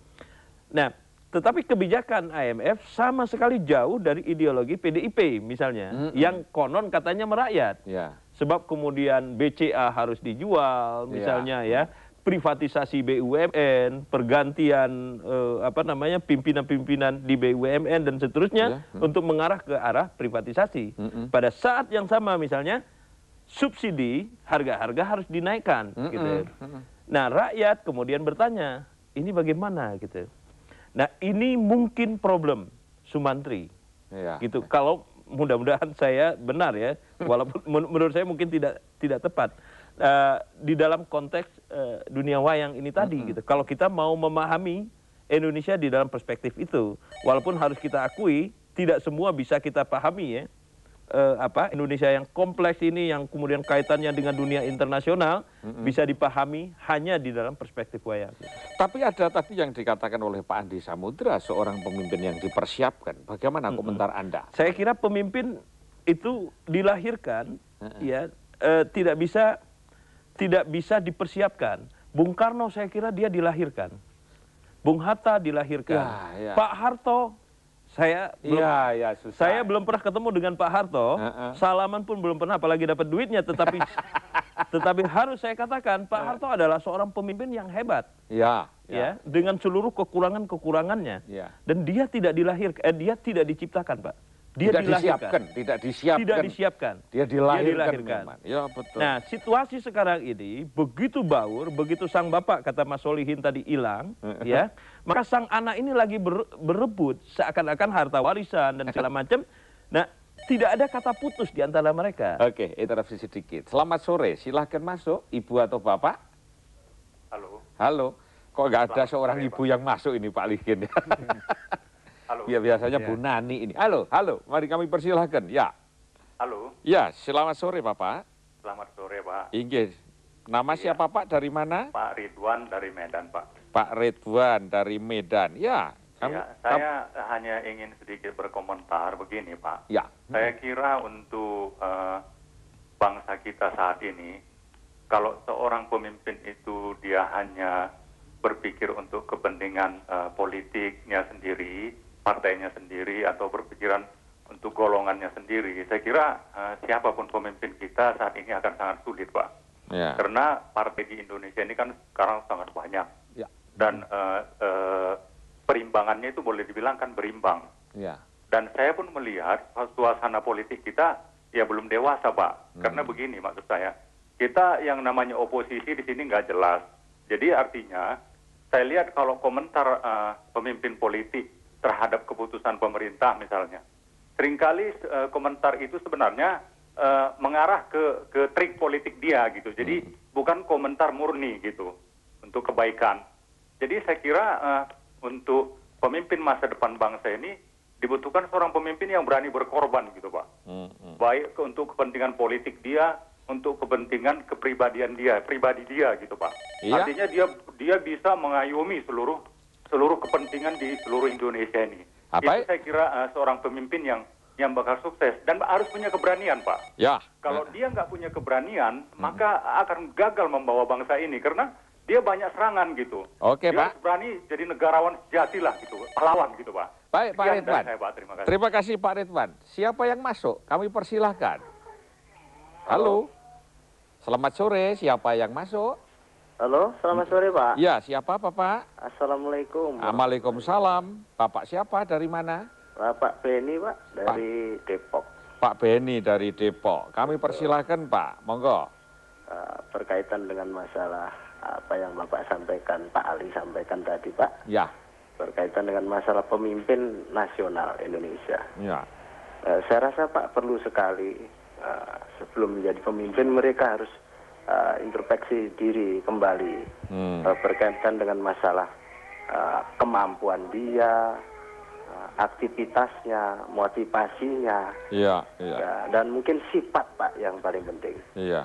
Nah, Tetapi kebijakan IMF sama sekali jauh dari ideologi PDIP misalnya, yang konon katanya merakyat. Ya. Sebab kemudian BCA harus dijual misalnya ya, privatisasi BUMN, pergantian pimpinan-pimpinan di BUMN dan seterusnya untuk mengarah ke arah privatisasi. Pada saat yang sama misalnya subsidi harga-harga harus dinaikkan gitu. Nah, rakyat kemudian bertanya, ini bagaimana gitu. Nah, ini mungkin problem Sumantri. Gitu. Kalau mudah-mudahan saya benar ya, walaupun menurut saya mungkin tidak tepat. Di dalam konteks dunia wayang ini tadi gitu. Kalau kita mau memahami Indonesia di dalam perspektif itu, walaupun harus kita akui tidak semua bisa kita pahami ya. Indonesia yang kompleks ini yang kemudian kaitannya dengan dunia internasional bisa dipahami hanya di dalam perspektif wayang. Tapi ada tadi yang dikatakan oleh Pak Andi Samudra, seorang pemimpin yang dipersiapkan. Bagaimana komentar Anda? Saya kira pemimpin itu dilahirkan ya tidak bisa dipersiapkan. Bung Karno saya kira dia dilahirkan. Bung Hatta dilahirkan. Pak Harto saya belum pernah ketemu dengan Pak Harto, salaman pun belum pernah, apalagi dapat duitnya. Tetapi harus saya katakan Pak Harto adalah seorang pemimpin yang hebat, ya, dengan seluruh kekurangannya. Dan dia tidak dilahirkan, dia tidak diciptakan, Pak. Dia tidak disiapkan. Dia dilahirkan. Ya, betul. Nah, situasi sekarang ini begitu baur, begitu sang bapak kata Mas Solihin tadi hilang, ya, maka sang anak ini lagi berebut seakan-akan harta warisan dan segala macam. Nah, tidak ada kata putus di antara mereka. Oke, interupsi sedikit. Selamat sore, silahkan masuk, ibu atau bapak. Halo. Kok nggak ada seorang ibu yang masuk ini Pak Likin? Halo. Ya biasanya Bu Nani ini. Halo, mari kami persilahkan. Ya. Halo. Ya, selamat sore Bapak. Selamat sore Pak. Inggih. Nama siapa Pak? Dari mana? Pak Ridwan dari Medan Pak. Pak Ridwan dari Medan. Ya. Saya hanya ingin sedikit berkomentar begini Pak. Ya. Saya kira untuk bangsa kita saat ini, kalau seorang pemimpin itu dia hanya berpikir untuk kepentingan politiknya sendiri, partainya sendiri, atau berpikiran untuk golongannya sendiri, saya kira siapapun pemimpin kita saat ini akan sangat sulit, Pak. Ya. Karena partai di Indonesia ini kan sekarang sangat banyak. Ya. Dan perimbangannya itu boleh dibilang kan berimbang. Ya. Dan saya pun melihat suasana politik kita ya belum dewasa, Pak. Karena begini maksud saya, kita yang namanya oposisi di sini nggak jelas. Jadi artinya, saya lihat kalau komentar pemimpin politik terhadap keputusan pemerintah misalnya, seringkali komentar itu sebenarnya mengarah ke trik politik dia gitu. Jadi bukan komentar murni gitu untuk kebaikan. Jadi saya kira untuk pemimpin masa depan bangsa ini dibutuhkan seorang pemimpin yang berani berkorban gitu Pak. Baik untuk kepentingan politik dia, untuk kepentingan kepribadian dia, pribadi dia gitu Pak. Iya. Artinya dia bisa mengayomi seluruh kepentingan di seluruh Indonesia ini. Itu saya kira seorang pemimpin yang bakal sukses dan harus punya keberanian Pak. Ya. Kalau dia nggak punya keberanian, maka akan gagal membawa bangsa ini karena dia banyak serangan gitu. Oke dia Pak. Harus berani jadi negarawan sejati lah gitu, pahlawan gitu Pak. Baik Pak Ridwan. Saya, Pak. Terima kasih. Terima kasih Pak Ridwan. Siapa yang masuk? Kami persilahkan. Halo. Selamat sore, siapa yang masuk? Halo, selamat sore Pak. Ya, siapa Bapak? Assalamualaikum. Waalaikumsalam. Bapak siapa, dari mana? Pak Beni Pak, dari Depok. Pak Beni dari Depok. Kami persilahkan Pak, monggo. Berkaitan dengan masalah apa yang Bapak sampaikan, Pak Ali sampaikan tadi Pak. Ya. Berkaitan dengan masalah pemimpin nasional Indonesia. Ya. Saya rasa Pak perlu sekali sebelum menjadi pemimpin mereka harus introspeksi diri kembali berkaitan dengan masalah kemampuan dia, aktivitasnya, motivasinya, ya, dan mungkin sifat Pak yang paling penting. Iya.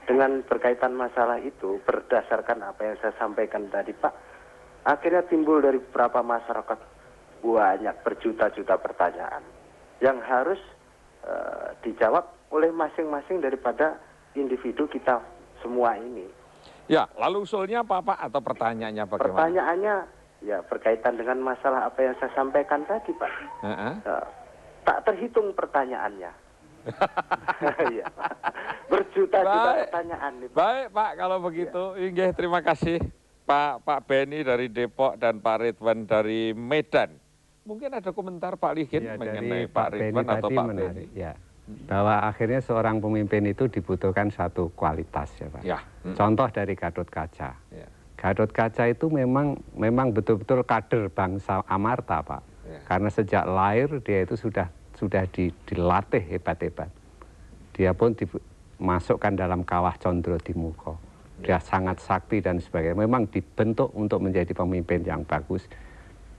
Dengan berkaitan masalah itu berdasarkan apa yang saya sampaikan tadi Pak, akhirnya timbul dari beberapa masyarakat banyak berjuta-juta pertanyaan yang harus dijawab oleh masing-masing daripada individu kita semua ini. Ya, lalu usulnya apa Pak atau pertanyaannya bagaimana? Pertanyaannya ya berkaitan dengan masalah apa yang saya sampaikan tadi, Pak. Tak terhitung pertanyaannya. Iya, Pak. Berjuta-juta pertanyaan nih, Pak. Baik, Pak, kalau begitu, inggih, terima kasih Pak Beni dari Depok dan Pak Ridwan dari Medan. Mungkin ada komentar Pak Ligin mengenai Pak Ridwan atau Pak Beni. Ya, bahwa akhirnya seorang pemimpin itu dibutuhkan satu kualitas ya, Pak. Ya. Contoh dari Gatot Kaca. Ya. Gatot Kaca itu memang betul-betul kader bangsa Amarta, Pak. Ya. Karena sejak lahir dia itu sudah dilatih hebat-hebat. Dia pun dimasukkan dalam kawah Condro Dimuko. Dia sangat sakti dan sebagainya. Memang dibentuk untuk menjadi pemimpin yang bagus.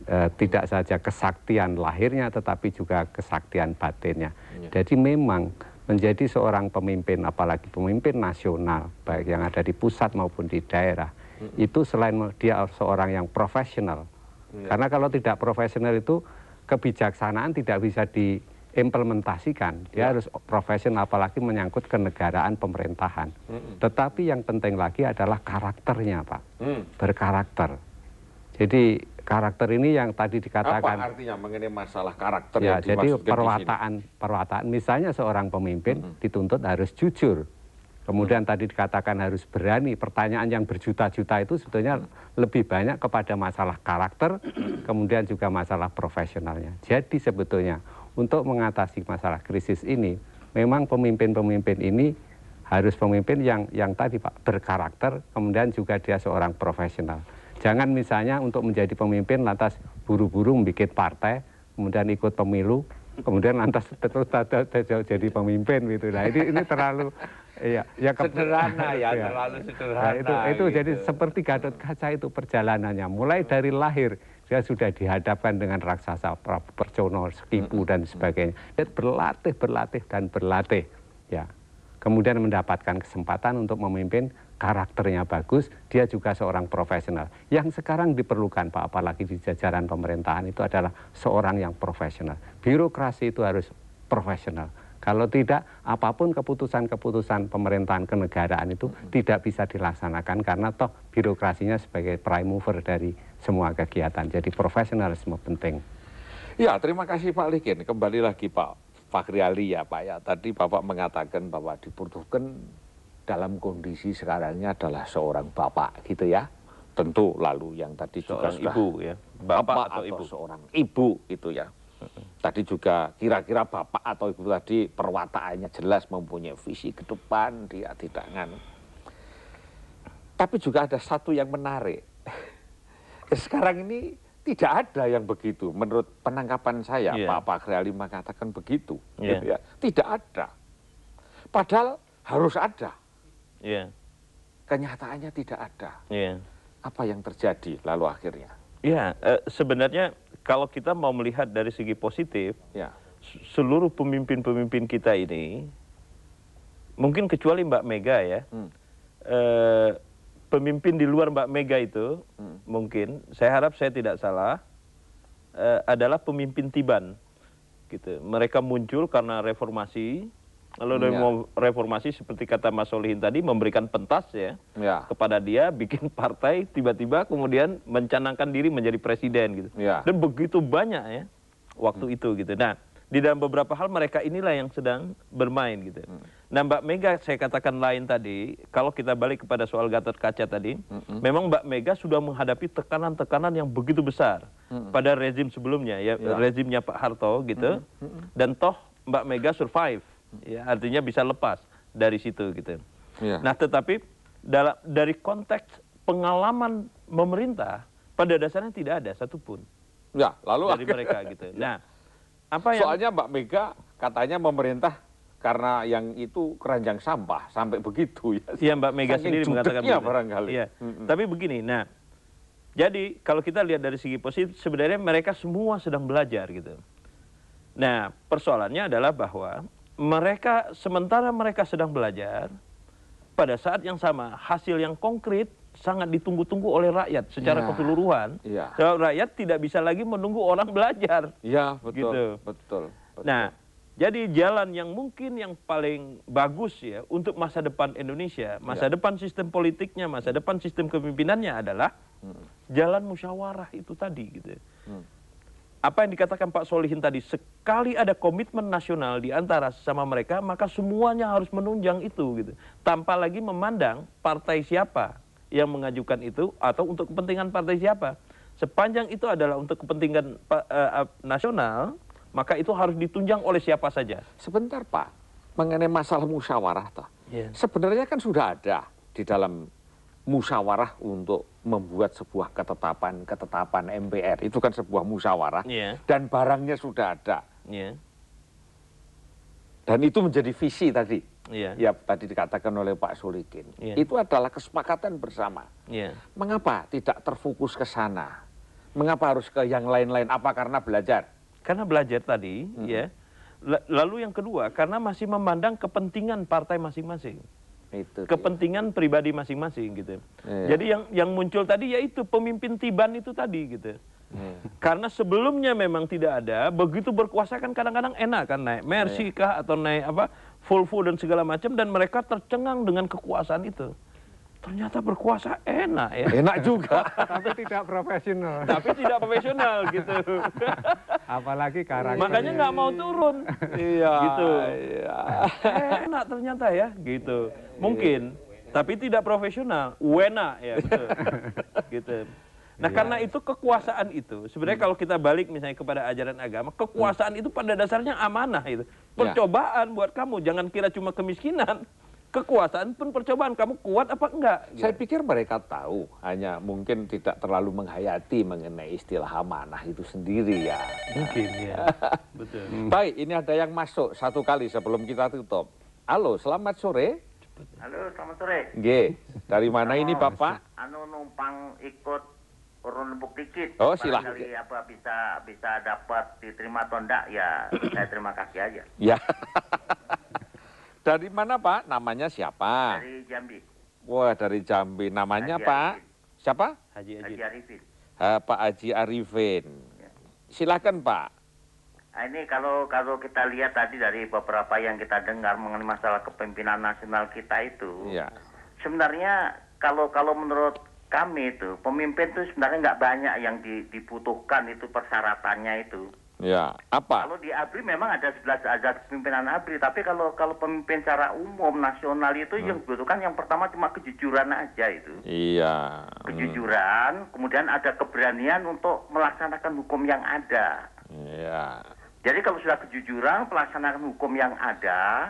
Tidak saja kesaktian lahirnya, tetapi juga kesaktian batinnya. Jadi memang menjadi seorang pemimpin, apalagi pemimpin nasional, baik yang ada di pusat maupun di daerah, itu selain dia seorang yang profesional. Karena kalau tidak profesional itu kebijaksanaan tidak bisa diimplementasikan. Dia harus profesional, apalagi menyangkut kenegaraan pemerintahan. Tetapi yang penting lagi adalah karakternya, Pak. Berkarakter. Jadi karakter ini yang tadi dikatakan. Apa artinya mengenai masalah karakter? Ya, jadi perwataan. Misalnya seorang pemimpin dituntut harus jujur. Kemudian tadi dikatakan harus berani. Pertanyaan yang berjuta-juta itu sebetulnya lebih banyak kepada masalah karakter, kemudian juga masalah profesionalnya. Jadi sebetulnya untuk mengatasi masalah krisis ini, memang pemimpin-pemimpin ini harus pemimpin yang tadi, Pak, berkarakter, kemudian juga dia seorang profesional. Jangan misalnya untuk menjadi pemimpin lantas buru-buru membuat partai, kemudian ikut pemilu, kemudian lantas terus jadi pemimpin gitu. Nah ini terlalu sederhana ya, terlalu sederhana. Nah, itu gitu. Jadi seperti Gatot Kaca itu perjalanannya, mulai dari lahir dia sudah dihadapkan dengan raksasa Prabu Percono, Sekipu dan sebagainya. Dia berlatih, ya. Kemudian mendapatkan kesempatan untuk memimpin, karakternya bagus, dia juga seorang profesional. Yang sekarang diperlukan, Pak, apalagi di jajaran pemerintahan itu adalah seorang yang profesional. Birokrasi itu harus profesional. Kalau tidak, apapun keputusan-keputusan pemerintahan kenegaraan itu tidak bisa dilaksanakan karena toh birokrasinya sebagai prime mover dari semua kegiatan. Jadi profesionalisme penting. Ya, terima kasih Pak Ligin. Kembali lagi Pak Fakhri Ali ya Pak ya. Tadi Bapak mengatakan bahwa dibutuhkan dalam kondisi sekarangnya adalah seorang bapak gitu ya. Tentu lalu yang tadi juga seorang ibu ya. Bapak atau ibu. Seorang ibu itu ya. Tadi juga kira-kira bapak atau ibu tadi perwataannya jelas mempunyai visi ke depan, dia tidak nganu. Tapi juga ada satu yang menarik. Sekarang ini tidak ada yang begitu. Menurut penangkapan saya, Pak Fakhri Ali mengatakan begitu. Gitu ya. Tidak ada. Padahal harus ada. Kenyataannya tidak ada. Apa yang terjadi lalu akhirnya? Ya, sebenarnya kalau kita mau melihat dari segi positif, seluruh pemimpin-pemimpin kita ini, mungkin kecuali Mbak Mega ya, pemimpin di luar Mbak Mega itu, mungkin, saya harap saya tidak salah, adalah pemimpin tiban. Gitu. Mereka muncul karena reformasi, lalu dari reformasi seperti kata Mas Solihin tadi, memberikan pentas ya, kepada dia, bikin partai, tiba-tiba kemudian mencanangkan diri menjadi presiden gitu. Dan begitu banyak ya, waktu itu gitu. Nah, di dalam beberapa hal mereka inilah yang sedang bermain gitu. Nah Mbak Mega saya katakan lain tadi, kalau kita balik kepada soal Gatot Kaca tadi, memang Mbak Mega sudah menghadapi tekanan-tekanan yang begitu besar pada rezim sebelumnya, ya rezimnya Pak Harto gitu, dan toh Mbak Mega survive. Ya, artinya bisa lepas dari situ gitu. Nah, tetapi dari konteks pengalaman memerintah pada dasarnya tidak ada satupun. Ya, lalu dari mereka gitu. Nah, apa yang soalnya Mbak Mega katanya memerintah karena yang itu keranjang sampah sampai begitu ya. Iya, Mbak Mega sendiri mengatakan begitu. Barangkali. Iya. Tapi begini, nah, jadi kalau kita lihat dari segi positif, sebenarnya mereka semua sedang belajar gitu. Nah, persoalannya adalah bahwa mereka, sementara mereka sedang belajar, pada saat yang sama hasil yang konkret sangat ditunggu-tunggu oleh rakyat secara keseluruhan. Sebab rakyat tidak bisa lagi menunggu orang belajar. Iya, betul, gitu. betul. Nah, Jadi jalan yang mungkin yang paling bagus ya untuk masa depan Indonesia, masa depan sistem politiknya, masa depan sistem kepemimpinannya adalah jalan musyawarah itu tadi gitu. Apa yang dikatakan Pak Solihin tadi, sekali ada komitmen nasional di antara sesama mereka, maka semuanya harus menunjang itu gitu. Tanpa lagi memandang partai siapa yang mengajukan itu atau untuk kepentingan partai siapa. Sepanjang itu adalah untuk kepentingan nasional, maka itu harus ditunjang oleh siapa saja. Sebentar Pak, mengenai masalah musyawarah toh. Sebenarnya kan sudah ada di dalam musyawarah untuk membuat sebuah ketetapan MPR. Itu kan sebuah musyawarah dan barangnya sudah ada. Dan itu menjadi visi tadi. Ya tadi dikatakan oleh Pak Solihin. Itu adalah kesepakatan bersama. Mengapa tidak terfokus ke sana? Mengapa harus ke yang lain-lain? Apa karena belajar? Karena belajar tadi, ya. Lalu yang kedua, karena masih memandang kepentingan partai masing-masing, kepentingan pribadi masing-masing, gitu. Jadi yang muncul tadi yaitu pemimpin tiban itu tadi, gitu. Karena sebelumnya memang tidak ada, begitu berkuasa kan kadang-kadang enak kan naik Mercy kah atau naik apa Volvo dan segala macam, dan mereka tercengang dengan kekuasaan itu. Ternyata berkuasa enak ya. Enak juga. Tapi tidak profesional. Tapi tidak profesional gitu. Apalagi karakternya. Makanya nggak mau turun. Iya. Gitu. Enak ternyata ya gitu. Mungkin. Tapi tidak profesional. Wena ya. Betul. Gitu. Nah karena itu kekuasaan itu. Sebenarnya kalau kita balik misalnya kepada ajaran agama. Kekuasaan itu pada dasarnya amanah itu. Percobaan buat kamu. Jangan kira cuma kemiskinan. Kekuasaan pun percobaan, kamu kuat apa enggak? Saya pikir mereka tahu, hanya mungkin tidak terlalu menghayati mengenai istilah amanah itu sendiri ya. Mungkin ya, betul. Baik, ini ada yang masuk satu kali sebelum kita tutup. Halo, selamat sore. Halo, selamat sore. G, dari mana ini Bapak? Anu numpang ikut urun lembuk dikit. Oh, silahkan. Barangkali apa bisa dapat diterima atau enggak ya, saya terima kasih aja. Ya. Dari mana Pak? Namanya siapa? Dari Jambi. Wah, dari Jambi. Namanya Haji Pak? Arifin. Siapa? Haji Arifin. Pak Haji Arifin. Ya. Silakan Pak. Nah, ini kalau kita lihat tadi dari beberapa yang kita dengar mengenai masalah kepemimpinan nasional kita itu, sebenarnya kalau menurut kami itu pemimpin itu sebenarnya nggak banyak yang dibutuhkan itu persyaratannya itu. Ya, apa? Kalau di ABRI memang ada 11 pimpinan ABRI, tapi kalau pemimpin secara umum nasional itu yang dibutuhkan yang pertama cuma kejujuran aja itu. Iya. Kejujuran, kemudian ada keberanian untuk melaksanakan hukum yang ada. Iya. Jadi kalau sudah kejujuran, pelaksanaan hukum yang ada,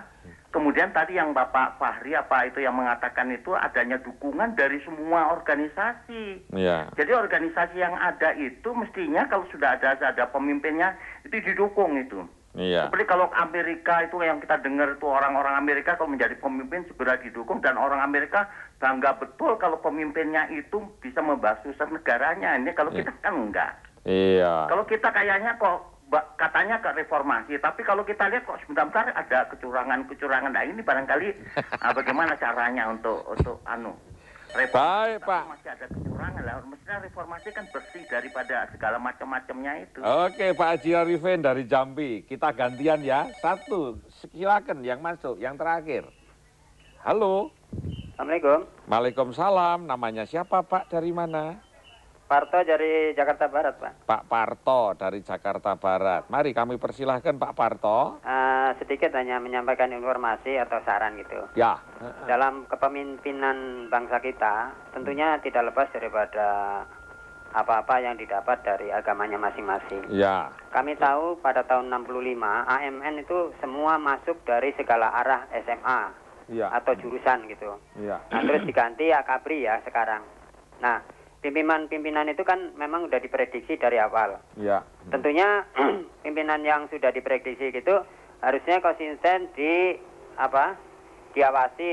kemudian tadi yang Bapak Fahri apa itu yang mengatakan itu adanya dukungan dari semua organisasi. Ya. Jadi organisasi yang ada itu mestinya kalau sudah ada pemimpinnya itu didukung itu. Iya. Seperti kalau Amerika itu yang kita dengar itu orang-orang Amerika kalau menjadi pemimpin segera didukung, dan orang Amerika bangga betul kalau pemimpinnya itu bisa membahas urusan negaranya. Ini kalau kita kan enggak. Iya. Kalau kita kayaknya kok katanya ke reformasi, tapi kalau kita lihat kok sebentar-bentar ada kecurangan. Nah ini barangkali bagaimana caranya untuk reformasi. Baik Pak. Masih ada kecurangan lah. Mestinya reformasi kan bersih daripada segala macam-macamnya itu. Oke Pak Haji Arifin dari Jambi. Kita gantian ya. Satu, silakan yang masuk, yang terakhir. Halo. Assalamualaikum. Waalaikumsalam. Namanya siapa Pak? Dari mana? Parto dari Jakarta Barat, Pak. Pak Parto dari Jakarta Barat. Mari kami persilahkan Pak Parto. Sedikit hanya menyampaikan informasi atau saran gitu. Ya. Dalam kepemimpinan bangsa kita, tentunya tidak lepas daripada apa-apa yang didapat dari agamanya masing-masing. Ya. Kami tahu pada tahun 65, AMN itu semua masuk dari segala arah SMA atau jurusan gitu. Ya. Nah, terus diganti Akabri ya sekarang. Nah, pimpinan itu kan memang sudah diprediksi dari awal. Ya. Tentunya pimpinan yang sudah diprediksi gitu harusnya konsisten diawasi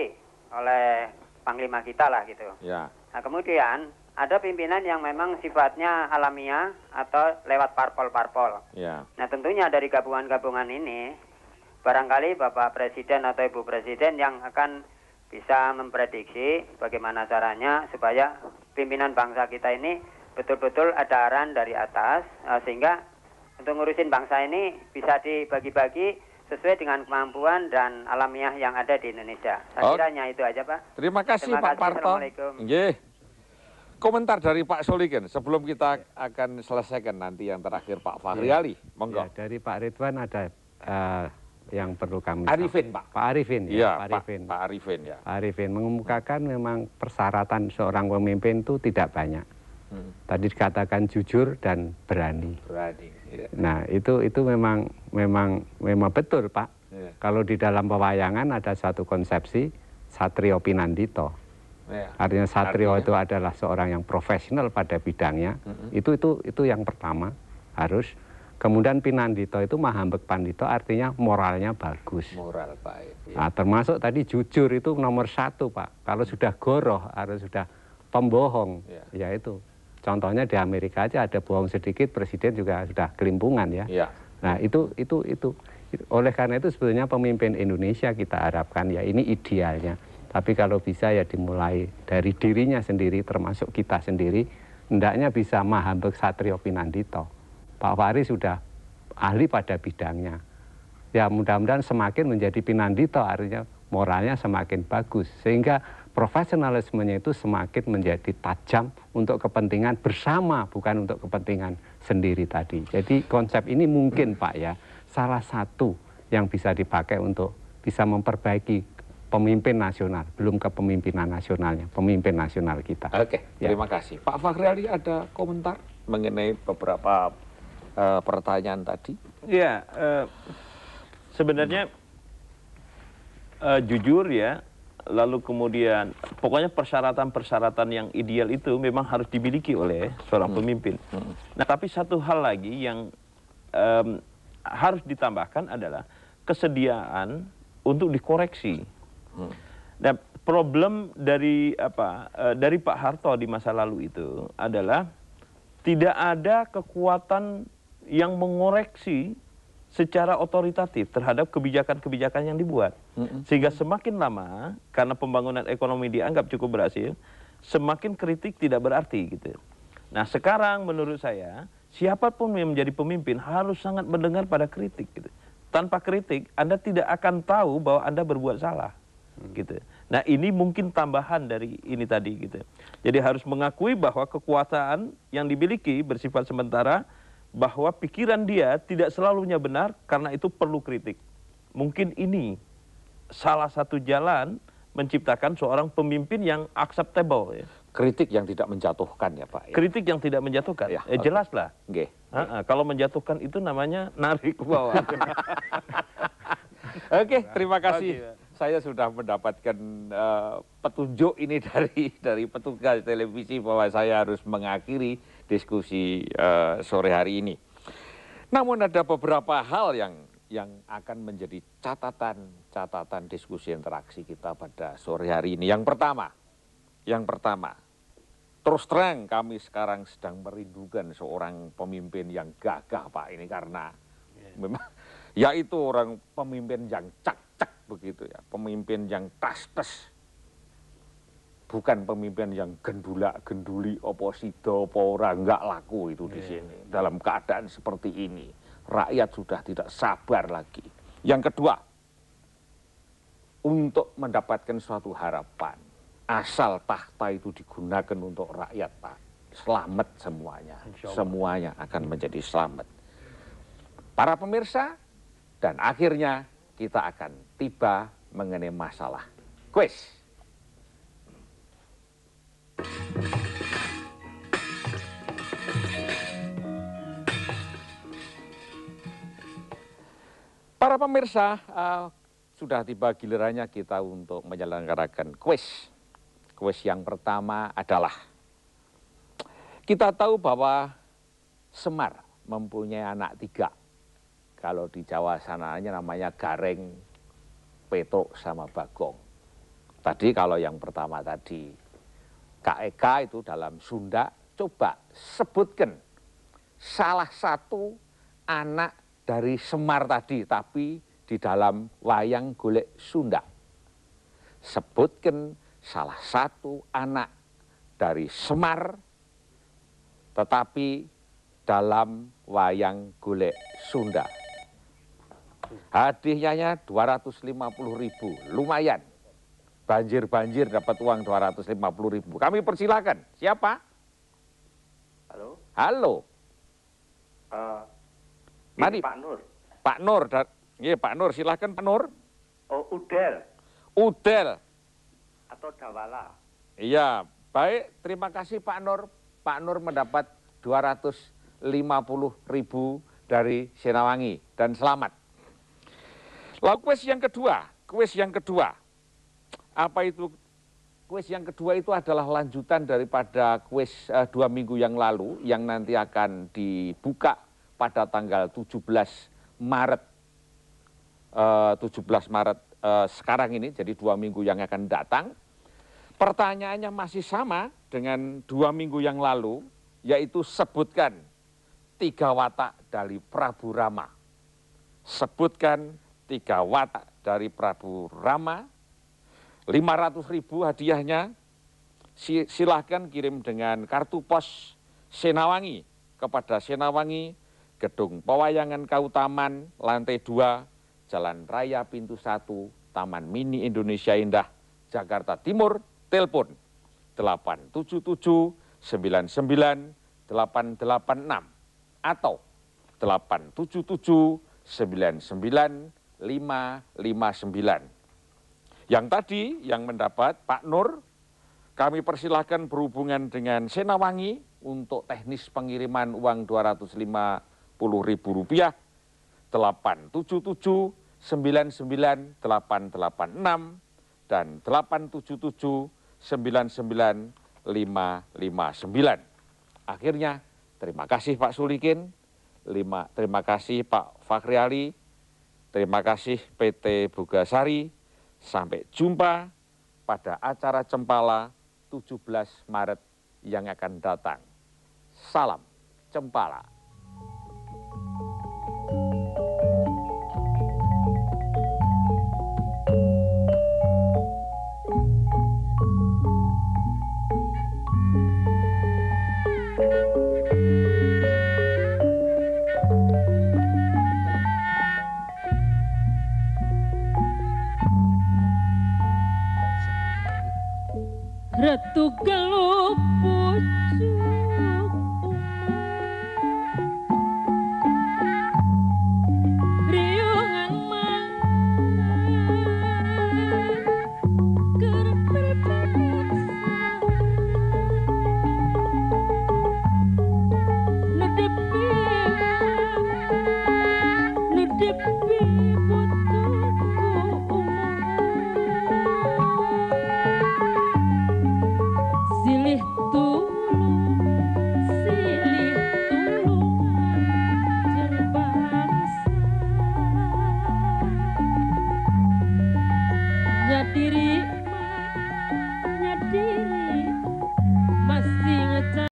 oleh panglima kita lah gitu. Ya. Nah kemudian ada pimpinan yang memang sifatnya alamiah atau lewat parpol-parpol. Ya. Nah tentunya dari gabungan-gabungan ini barangkali Bapak Presiden atau Ibu Presiden yang akan bisa memprediksi bagaimana caranya supaya pimpinan bangsa kita ini betul-betul ada arahan dari atas, sehingga untuk ngurusin bangsa ini bisa dibagi-bagi sesuai dengan kemampuan dan alamiah yang ada di Indonesia. Saya kiranya itu aja, Pak. Terima kasih Pak Parto. Nggih. Komentar dari Pak Solikin sebelum kita akan selesaikan nanti yang terakhir Pak Fahri Ali. Monggo. Ya, dari Pak Ridwan ada yang perlu kami Arifin, Pak. Pak Arifin ya, Pak Arifin. Pak Arifin ya. Pak Arifin mengemukakan memang persyaratan seorang pemimpin itu tidak banyak. Tadi dikatakan jujur dan berani. Berani. Ya. Nah, itu memang betul, Pak. Ya. Kalau di dalam pewayangan ada satu konsepsi Satrio Pinandito. Ya. Artinya Satrio itu adalah seorang yang profesional pada bidangnya. Itu yang pertama harus. Kemudian Pinandito itu Mahambek Pandito, artinya moralnya bagus. Moral baik. Ya. Nah, termasuk tadi jujur itu nomor 1, Pak. Kalau sudah goroh, harus sudah pembohong, ya itu. Contohnya di Amerika aja ada bohong sedikit, presiden juga sudah kelimpungan ya. Ya. Nah itu. Oleh karena itu sebetulnya pemimpin Indonesia kita harapkan ya ini idealnya. Tapi kalau bisa ya dimulai dari dirinya sendiri, termasuk kita sendiri, hendaknya bisa Mahambek Satrio Pinandito. Pak Fahri sudah ahli pada bidangnya. Ya mudah-mudahan semakin menjadi Pinandito, artinya moralnya semakin bagus. Sehingga profesionalismenya itu semakin menjadi tajam untuk kepentingan bersama, bukan untuk kepentingan sendiri tadi. Jadi konsep ini mungkin Pak ya, salah satu yang bisa dipakai untuk bisa memperbaiki pemimpin nasional, belum kepemimpinan nasionalnya, pemimpin nasional kita. Oke, terima kasih. Pak Fahri Ali ada komentar mengenai beberapa pertanyaan tadi? Ya, sebenarnya jujur ya, lalu kemudian pokoknya persyaratan-persyaratan yang ideal itu memang harus dimiliki oleh seorang pemimpin. Nah, tapi satu hal lagi yang harus ditambahkan adalah kesediaan untuk dikoreksi. Nah, problem dari Pak Harto di masa lalu itu adalah tidak ada kekuatan yang mengoreksi secara otoritatif terhadap kebijakan-kebijakan yang dibuat. Sehingga semakin lama, karena pembangunan ekonomi dianggap cukup berhasil, semakin kritik tidak berarti gitu. Nah sekarang menurut saya, siapapun yang menjadi pemimpin harus sangat mendengar pada kritik gitu. Tanpa kritik, Anda tidak akan tahu bahwa Anda berbuat salah. Gitu. Nah ini mungkin tambahan dari ini tadi gitu. Jadi harus mengakui bahwa kekuasaan yang dimiliki bersifat sementara, bahwa pikiran dia tidak selalunya benar, karena itu perlu kritik. Mungkin ini salah satu jalan menciptakan seorang pemimpin yang acceptable ya. Kritik yang tidak menjatuhkan ya Pak ya? Kritik yang tidak menjatuhkan, ya, jelas lah. Kalau menjatuhkan itu namanya narik ke bawah. Oke, terima kasih. Saya sudah mendapatkan petunjuk ini dari petugas televisi bahwa saya harus mengakhiri diskusi sore hari ini. Namun ada beberapa hal yang akan menjadi catatan diskusi interaksi kita pada sore hari ini. Yang pertama, terus terang kami sekarang sedang merindukan seorang pemimpin yang gagah Pak ini, karena memang yaitu orang pemimpin yang cak-cak begitu ya, pemimpin yang tas-tas, bukan pemimpin yang gendula-genduli oposito, pora, nggak laku itu di sini. Dalam keadaan seperti ini, rakyat sudah tidak sabar lagi. Yang kedua, untuk mendapatkan suatu harapan, asal tahta itu digunakan untuk rakyat Pak, selamat semuanya, semuanya akan menjadi selamat. Para pemirsa, dan akhirnya kita akan tiba mengenai masalah kuis. Para pemirsa, sudah tiba gilirannya kita untuk menyelenggarakan kuis. Kuis yang pertama adalah, kita tahu bahwa Semar mempunyai anak 3. Kalau di Jawa sananya namanya Gareng, Petruk, sama Bagong. Tadi kalau yang pertama tadi, KEK itu dalam Sunda, coba sebutkan salah satu anak dari Semar tadi, tapi di dalam wayang golek Sunda. Sebutkan salah satu anak dari Semar, tetapi dalam wayang golek Sunda. Hadiahnya 250.000, lumayan. Banjir-banjir dapat uang 250.000. Kami persilakan. Siapa? Halo. Halo. Mari Pak Nur. Pak Nur, iya Pak Nur, silakan Pak Nur. Oh, Udel. Udel. Atau Dawala. Iya, baik. Terima kasih Pak Nur. Pak Nur mendapat 250.000 dari Senawangi dan selamat. Lalu kuis yang kedua. Apa itu? Kuis yang kedua itu adalah lanjutan daripada kuis 2 minggu yang lalu yang nanti akan dibuka pada tanggal 17 Maret. 17 Maret sekarang ini, jadi 2 minggu yang akan datang. Pertanyaannya masih sama dengan 2 minggu yang lalu, yaitu sebutkan 3 watak dari Prabu Rama. Sebutkan 3 watak dari Prabu Rama. 500.000 hadiahnya. Silahkan kirim dengan kartu pos Senawangi kepada Senawangi, Gedung Pewayangan Kautaman, lantai 2, Jalan Raya Pintu 1, Taman Mini Indonesia Indah, Jakarta Timur. Telepon 877 99 886 atau 877 99 559. Yang tadi yang mendapat Pak Nur, kami persilahkan berhubungan dengan Senawangi untuk teknis pengiriman uang Rp250.000 877 99 886 dan 877 99 559. Akhirnya, terima kasih Pak Sulikin, terima kasih Pak Fakhri Ali, terima kasih PT Bogasari. Sampai jumpa pada acara Cempala 17 Maret yang akan datang. Salam Cempala. Ratu Galuh